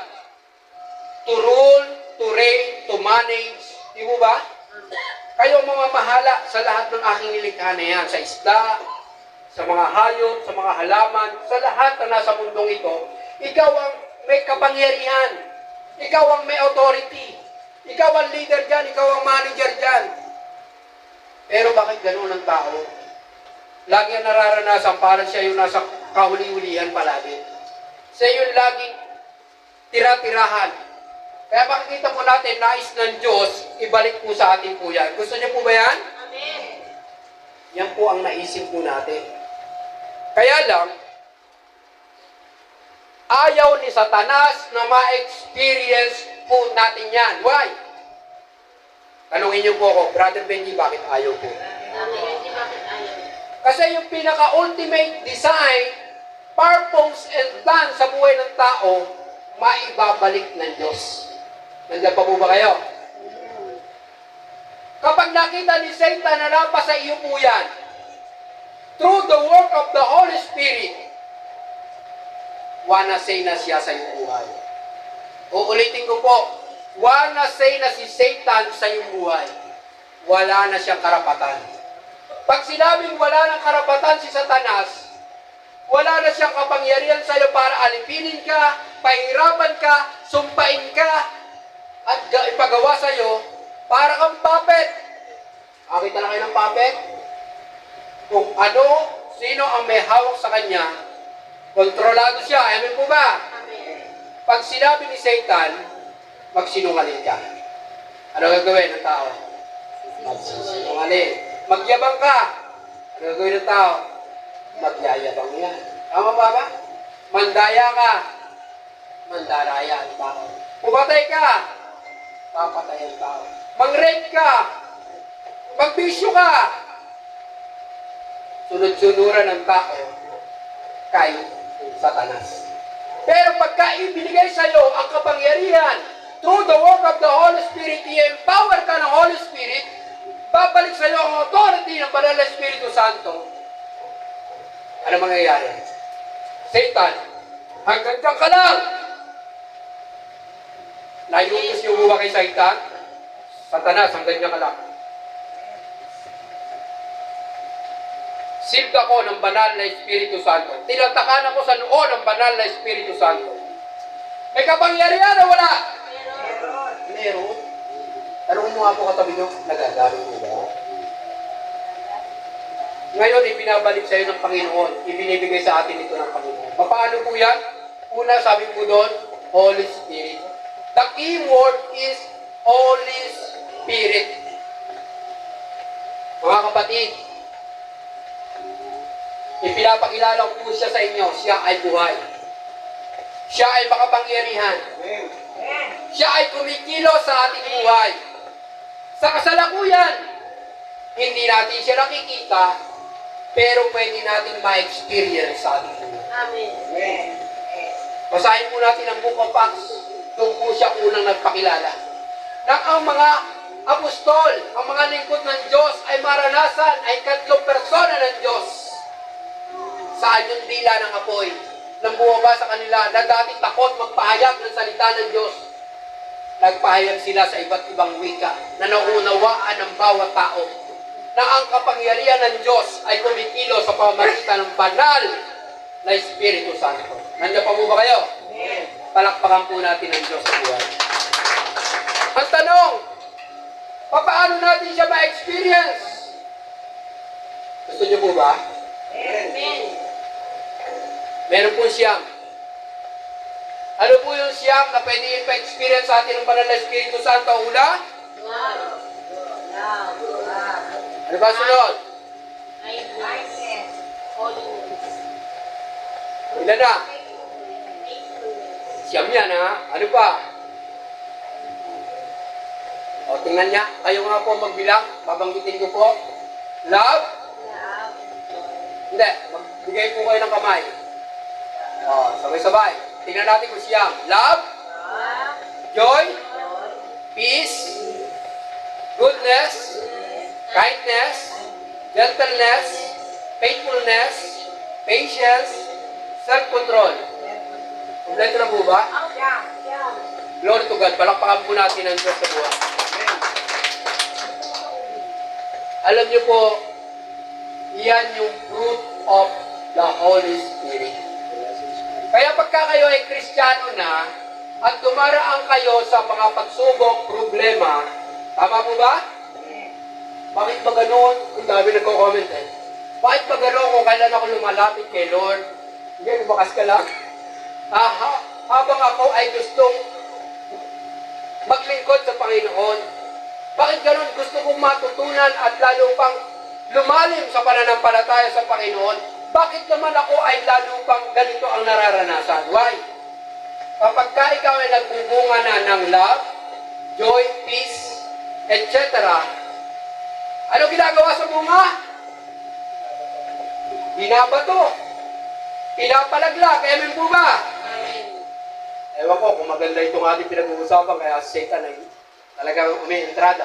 To rule, to reign, to manage. Di mo ba? Kayo mamamahala sa lahat ng aking nilikha na yan. Sa isda, sa mga hayop, sa mga halaman, sa lahat na nasa mundong ito. Ikaw ang may kapangyarihan. Ikaw ang may authority. Ikaw ang leader dyan, ikaw ang manager dyan. Pero bakit ganun ang tao? Lagi ang nararanasan, parang siya yung nasa kahuli-hulihan palagi. Siya yung laging tira-tirahan. Kaya makikita po natin, nais ng Diyos, ibalik po sa atin po yan. Gusto niyo po ba yan? Amen. Yan po ang naisip po natin. Kaya lang, ayaw ni Satanas na ma-experience po natin yan. Why? Tanungin niyo po ako, Brother Benji, bakit ayaw po? Hindi bakit ayaw? Kasi yung pinaka-ultimate design, purpose, and plan sa buhay ng tao, maibabalik ng Diyos. Nandiyan pa po ba kayo? Kapag nakita ni Satan na napasa iyo po yan, through the work of the Holy Spirit, wanna say na siya sa iyong buhay. Uulitin ko po, wanna say na si Satan sa iyong buhay. Wala na siyang karapatan. Pag sinabing wala ng karapatan si Satanas, wala na siyang kapangyarihan sa iyo para alipinin ka, pahirapan ka, sumpain ka, at ipagawa sa iyo para kang puppet. Akita na kayo ng puppet? Kung ano, sino ang may hawak sa kanya, kontrolado siya. Amen po ba? Amen. Pag sinabi ni Satan, magsinungaling ka. Ano gagawin ng tao? Magsinungaling. Magyabang ka. Ano gagawin ng tao? Magyayabang yan. Tama ba ba? Mandaya ka. Mandaraya ang tao. Pumatay ka. Papatay ang tao. Mang-rape ka. Magbisyo ka. Sunod-sunuran ng tao kay Satanas. Pero pagka ibinigay sa iyo ang kapangyarihan through the work of the Holy Spirit, i-empower ka ng Holy Spirit, babalik sa iyo ang authority ng Banal na Espiritu Santo. Ano mangyayari? Satan, hanggang dyan ka lang! Naiutos yung buwa kay Satan, Satanas, hanggang dyan ka lang. Sealed ako ng Banal na Espiritu Santo. Tinatakan ako sa noo ng Banal na Espiritu Santo. May kapangyarihan o wala? Meron. Tanong mo nga po katabi nyo, nagagamit mo ba? Ngayon, ibinabalik sa iyo ng Panginoon. Ibinibigay sa atin ito ng Panginoon. Paano po yan? Una, sabi po doon, Holy Spirit. The key word is Holy Spirit. Mga kapatid, ipinapakilala ko po siya sa inyo. Siya ay buhay. Siya ay makapangyarihan. Siya ay kumikilos sa ating buhay. Sa kasalukuyan, hindi natin siya nakikita, pero pwede natin ma-experience sa ating buhay. Amen. Basahin po natin ang Book of Acts. Doon po siya unang nagpakilala. Nang ang mga apostol, ang mga lingkod ng Diyos ay maranasan, ay katlong persona ng Diyos. Saan yung dila ng apoy? Nang bumaba sa kanila na dating takot magpahayag ng salita ng Diyos. Nagpahayag sila sa iba't ibang wika na naunawaan ng bawat tao na ang kapangyarihan ng Diyos ay kumikilo sa pamamagitan ng banal na Espiritu Santo. Nandiyan pa mo ba kayo? Palakpakan po natin ang Diyos sa buhay. Ang tanong, paano natin siya ma-experience? Gusto niyo po ba? Amen. Meron po siyam. Ano po yung siyam na pwede ipa-experience sa atin ng banal na Espiritu Santo? Una? Love. Ano ba sunod? Kindness. Holiness. Ilan na? Faithfulness. Siyam yan ha? Ano pa? O, tingnan niya. Kayo nga po magbilang. Babanggitin ko po. Love? Love. Hindi. Magbigay po kayo ng kamay. O, sabay-sabay. Tingnan natin kung siyam. Love? Love. Joy? Peace? Goodness? Kindness? Gentleness? Faithfulness? Patience? Self-control. Kompleto na po ba? Glory to God. Palakpakan po natin ang Diyos sa buhay. Alam niyo po, iyan yung fruit of the Holy Spirit. Kaya pagka kayo ay Kristiyano na, at dumaraan kayo sa mga pagsubok, problema. Tama po ba? Bakit ba ganoon? Ang dami nagko-comment eh. Bakit ba ganoon kung kailan ako lumalapit kay Lord? Hindi, bukas ka lang. Habang ako ay gustong maglingkod sa Panginoon. Bakit ganoon? Gusto kong matutunan at lalo pang lumalim sa pananampalataya sa Panginoon. Bakit naman ako ay lalo pang ganito ang nararanasan? Why? Kapag ka ikaw ay nagbubunga na ng love, joy, peace, etc., ano ginagawa sa bunga? Binabato. Pinapalaglag. Amen po ba? Amen. Ewan ko kung maganda itong ating pinag-uusapan, kaya Satan ay talagang umientrada.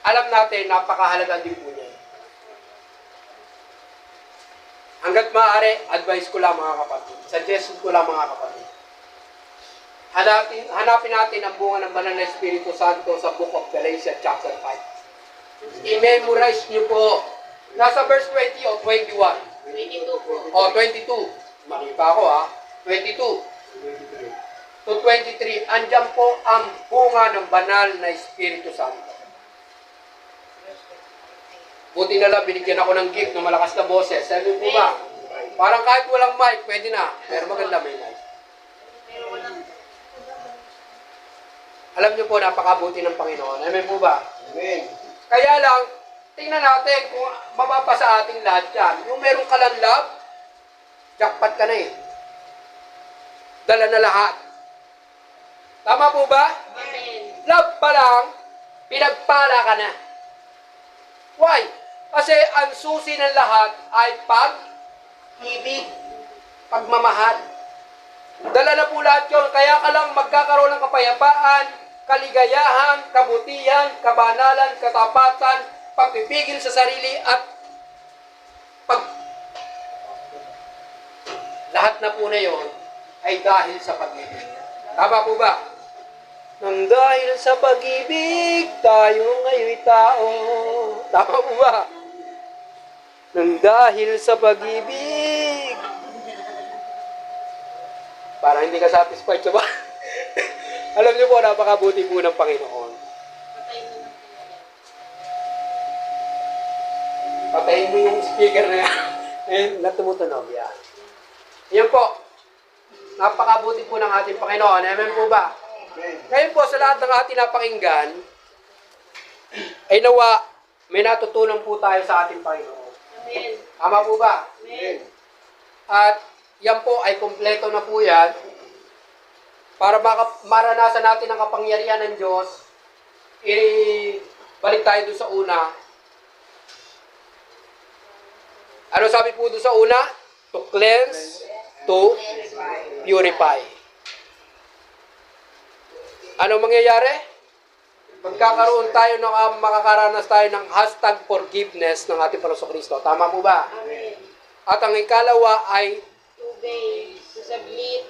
Alam natin, napakahalaga din po niya. Hanggat maaari, advice ko lang mga kapatid. Suggestion ko lang mga kapatid. Hanapin natin ang bunga ng banal na Espiritu Santo sa Book of Galatians chapter 5. I-memorize niyo po. Nasa verse 20 o 21. 22 po. O 22. Mali pa ako ha. 22 to 23. Andyan po ang bunga ng banal na Espiritu Santo. Buti na lang, binigyan ako ng gift ng malakas na boses. Sabi po ba? Parang kahit walang mic, pwede na. Pero maganda may mic. Pero walang Alam niyo po, napakabuti ng Panginoon. Amen po ba? Amen. Kaya lang, tingnan natin kung mapapasa ating lahat yan. Yung meron ka lang love, jackpot ka na eh. Dala na lahat. Tama po ba? Amen. Love pa lang, pinagpala ka na. Why? Kasi ang susi ng lahat ay pag-ibig, pagmamahal. Dala na po lahat yun. Kaya ka lang magkakaroon ng kapayapaan, kaligayahan, kabutihan, kabanalan, katapatan, pagpipigil sa sarili at lahat na po na yun ay dahil sa pag-ibig. Tama po ba? Nang dahil sa pag-ibig, tayo ngayon'y tao. Tama po ba? Nang dahil sa pag-ibig. Parang hindi ka satisfied sa ba? Alam niyo po, napakabuti po ng Panginoon. Patay na lang po yan. Patayin mo yung speaker na yan. Na tumutunog yan. Yan po. Napakabuti po ng ating Panginoon. Amen po ba? Ngayon po, sa lahat ng ating napakinggan, ay nawa, may natutunan po tayo sa ating Panginoon. Amen. Tama po ba? Amen. At yan po ay kumpleto na po yan para maranasan natin ang kapangyarihan ng Diyos. Balik tayo doon sa una. Ano sabi po doon sa una? To cleanse, to purify. Ano mangyayari? Magkakaroon tayo makakaranas tayo ng hashtag forgiveness ng ating Panginoon Kristo. Tama po ba? Amen. At ang ikalawa ay To obey, to submit,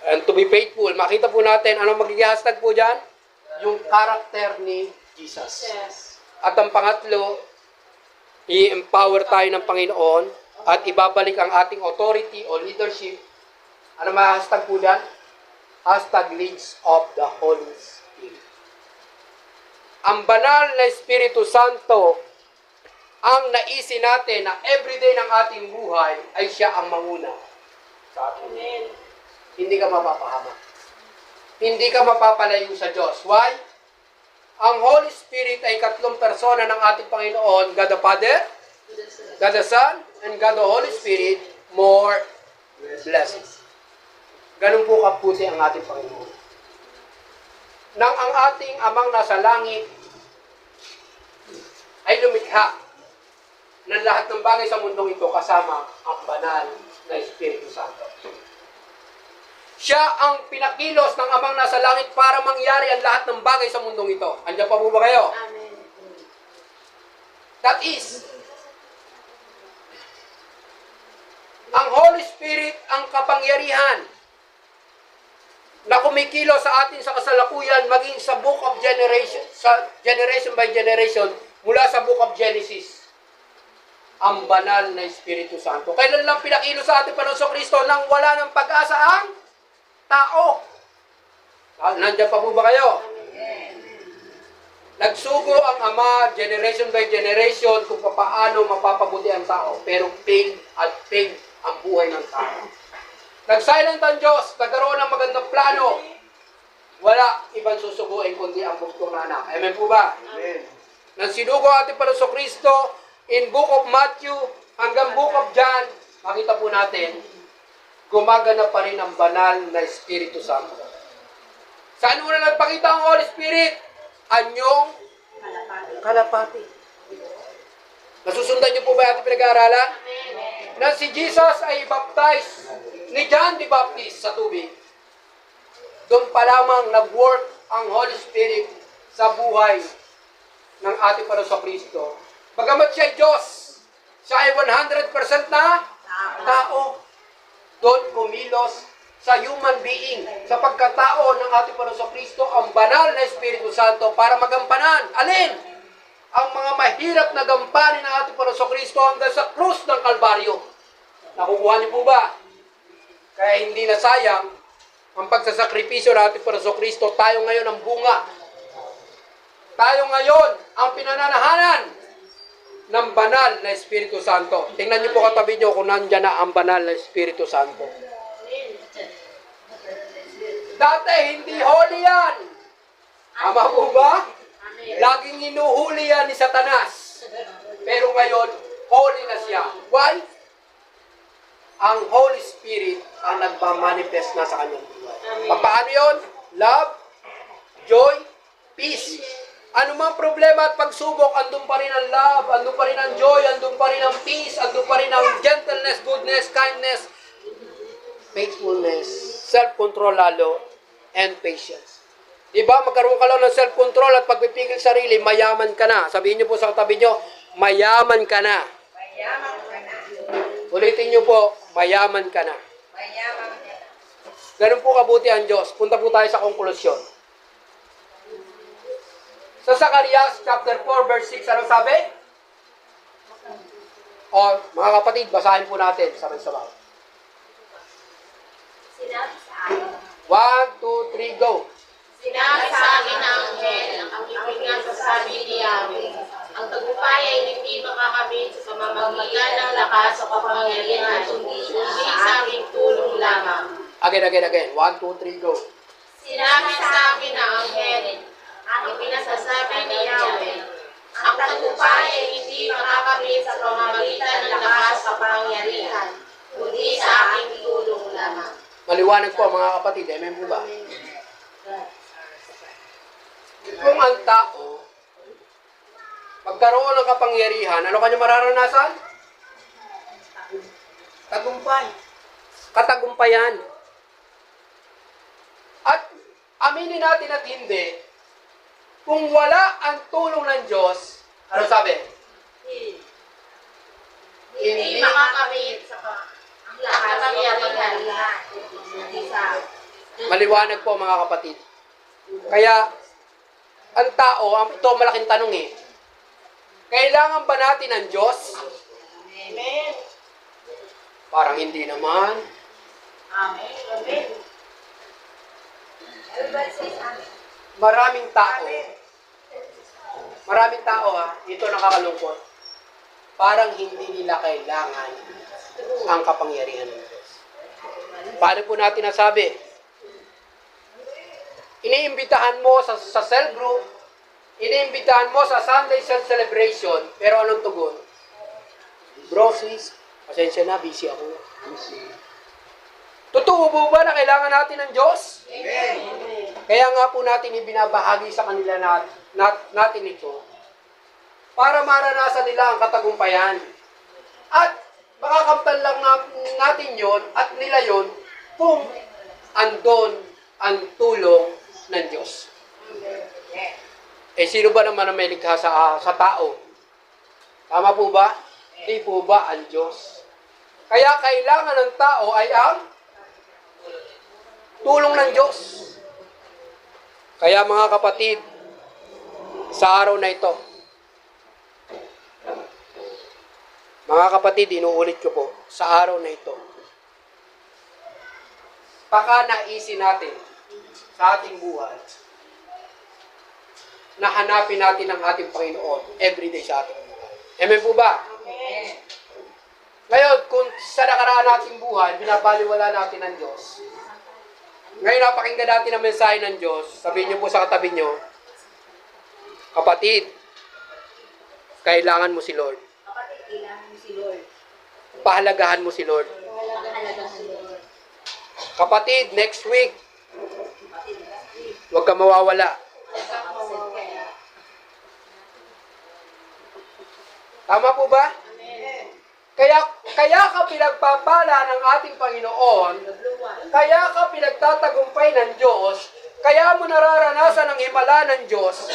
and to be faithful. Makita po natin, ano magiging hashtag po dyan? Yung character ni Jesus. yes. At ang pangatlo, i-empower tayo ng Panginoon at ibabalik ang ating authority o leadership. Ano mga hashtag po dyan? Hashtag leads of the Holy Spirit. Ang banal na Espiritu Santo, ang naisin natin na everyday ng ating buhay ay siya ang manguna sa atin. Amen. Hindi ka mapapahamak. Hindi ka mapapalayo sa Diyos. Why? Ang Holy Spirit ay katlong persona ng ating Panginoon, God the Father, God the Son, and God the Holy Spirit, more blessings. Ganun po kaputi ang ating Panginoon. Nang ang ating Amang nasa langit ay lumikha ng lahat ng bagay sa mundong ito kasama ang banal na Espiritu Santo. Siya ang pinakilos ng Amang nasa langit para mangyari ang lahat ng bagay sa mundong ito. Andiyan pa po ba kayo? Amen. That is, ang Holy Spirit ang kapangyarihan na kumikilos sa atin sa kasalukuyan maging sa book of generation, sa generation by generation mula sa book of Genesis. ang banal na Espiritu Santo. Kailan lang pinakilo sa ating Panginoon Kristo nang wala ng pag-asa ang tao? Nandiyan pa po ba kayo? Nagsugo ang Ama, generation by generation, kung paano mapapabuti ang tao. Pero fail at fail ang buhay ng tao. Nag-silent ang Diyos, nagkaroon ng magandang plano. Wala ibang susuguin kundi ang buktong na anak. Amen po ba? Amen. Nang sinugo ating Panginoon Kristo, in Book of Matthew hanggang Book of John, makita po natin, gumagana pa rin ang banal na Espiritu Santo. Saan muna nagpakita ang Holy Spirit? Anyong kalapati. Nasusundan niyo po ba ating pinag-aaralan? Na si Jesus ay baptize ni John the Baptist sa tubig. Doon pa lamang nag-work ang Holy Spirit sa buhay ng ating Panginoon Kristo. Bagamat siya ay Diyos, siya ay 100% na tao. Doon kumilos sa human being, sa pagkatao ng ating Panginoon Kristo, ang banal na Espiritu Santo para magampanan. Alin? Ang mga mahirap na gampanin ng ating Panginoon Kristo hanggang sa krus ng Kalbaryo. Nakukuha niyo po ba? Kaya hindi na sayang ang pagsasakripisyo ng ating Panginoon Kristo. Tayo ngayon ang bunga. Tayo ngayon ang pinananahanan ng banal na Espiritu Santo. Tingnan niyo po katabi niyo kung nandiyan na ang banal na Espiritu Santo. Dati hindi holy yan. Ama po ba? Laging hinuhuli yan ni Satanas. Pero ngayon, holy na siya. Why? Ang Holy Spirit ang nagmamanifest na sa kanyang buhay. Paano yun? Love, joy, peace. Ano mang problema at pagsubok, andun pa rin ang love, andun pa rin ang joy, andun pa rin ang peace, andun pa rin ang gentleness, goodness, kindness, faithfulness, self-control lalo, and patience. Diba? Magkaroon ka lang ng self-control at pagpipigil sarili, mayaman ka na. Sabihin niyo po sa katabi niyo, mayaman ka na. Mayaman ka na. Ulitin niyo po, mayaman ka na. Mayaman ka na. Ganun po kabuti ang Diyos. Punta po tayo sa konklusyon. Sa Zacarias chapter 4 verse 6, ano sabi? O, mga kapatid, basahin po natin sabay-sabay. Sinabi sa akin. 1, 2, 3, go! Sinabi sa akin ng anghel, ang ibig nga sasabi ni Yahweh, ang tagumpay ay hindi makakamit sa pamamagitan ng lakas o kapangyarihan, kundi sa aking tulong lamang. Again. 1, 2, 3, go! Sinabi sa akin ng anghel, ang pinasasabi ni Yahweh, ang tagumpay ay hindi makakamit sa pamamagitan ng lakas o kapangyarihan, kundi sa aking tulong lamang. Maliwanag po mga kapatid, amen po ba? Kung ang tao magkaroon ng kapangyarihan, ano kanya mararanasan? Tagumpay. Katagumpayan. At aminin natin at hindi, kung wala ang tulong ng Diyos, ano sabi? Hindi makakamit sa kapangyarihan. Maliwanag po mga kapatid. Kaya, ang tao, ito malaking tanong eh, kailangan ba natin ng Diyos? Amen. Parang hindi naman. Amen. Amen. Everybody says amen. Maraming tao ito nakakalungkot. Parang hindi nila kailangan ang kapangyarihan ng Diyos. Paano po natin nasabi? Iniimbitahan mo sa cell group, iniimbitahan mo sa Sunday cell celebration, pero anong tugon? Bro, sis, pasensya na, busy ako. Totoo po ba na kailangan natin ng Diyos? Amen. Kaya nga po natin ibinabahagi sa kanila natin ito para maranasan nila ang katagumpayan. At makakamtan lang natin yon at nila yon kung andon ang tulong ng Diyos. Sino ba naman ang may likha sa tao? Tama po ba? Hindi po ba ang Diyos? Kaya kailangan ng tao ay ang tulong ng Diyos. Kaya mga kapatid, sa araw na ito, mga Mga kapatid, inuulit ko po, sa araw na ito, baka naisin natin sa ating buhay na hanapin natin ang ating Panginoon everyday sa ating buhay. Amen po ba? Amen. Ngayon, kung sa nakaraan nating buhay, binabaliwala natin ang Diyos. Ngayon, napakinggan natin ang mensahe ng Diyos. Sabihin niyo po sa katabi niyo, kapatid, kailangan mo si Lord. Kapatid, kailangan mo si Lord. Pahalagahan mo si Lord. Mahalaga si Lord. Kapatid, next week, Kapatid, huwag ka mawawala. Tama po ba? Kaya ka pinagpapala ng ating Panginoon, kaya ka pinagtatagumpay ng Diyos, kaya mo nararanasan ang himala ng Diyos,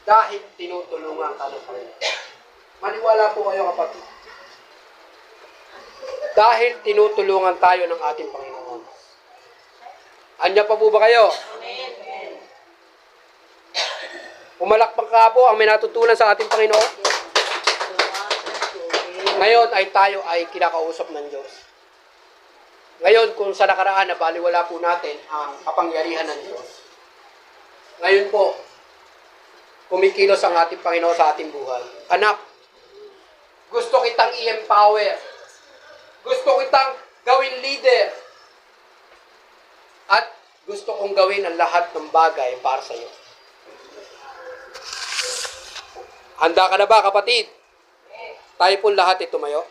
dahil tinutulungan ka ng Panginoon. Maniwala po kayo, kapatid. Dahil tinutulungan tayo ng ating Panginoon. Anya pa po ba kayo? Pumalakpak ka po ang may natutunan sa ating Panginoon. Ngayon ay tayo ay kinakausap ng Diyos. Ngayon, kung sa nakaraan na baliwala po natin ang kapangyarihan ng Diyos, ngayon po, kumikilos ang ating Panginoon sa ating buhay. Anak, gusto kitang i-empower. Gusto kitang gawin leader. At gusto kong gawin ang lahat ng bagay para sa iyo. Handa ka na ba, kapatid? Tayo po lahat ay tumayo.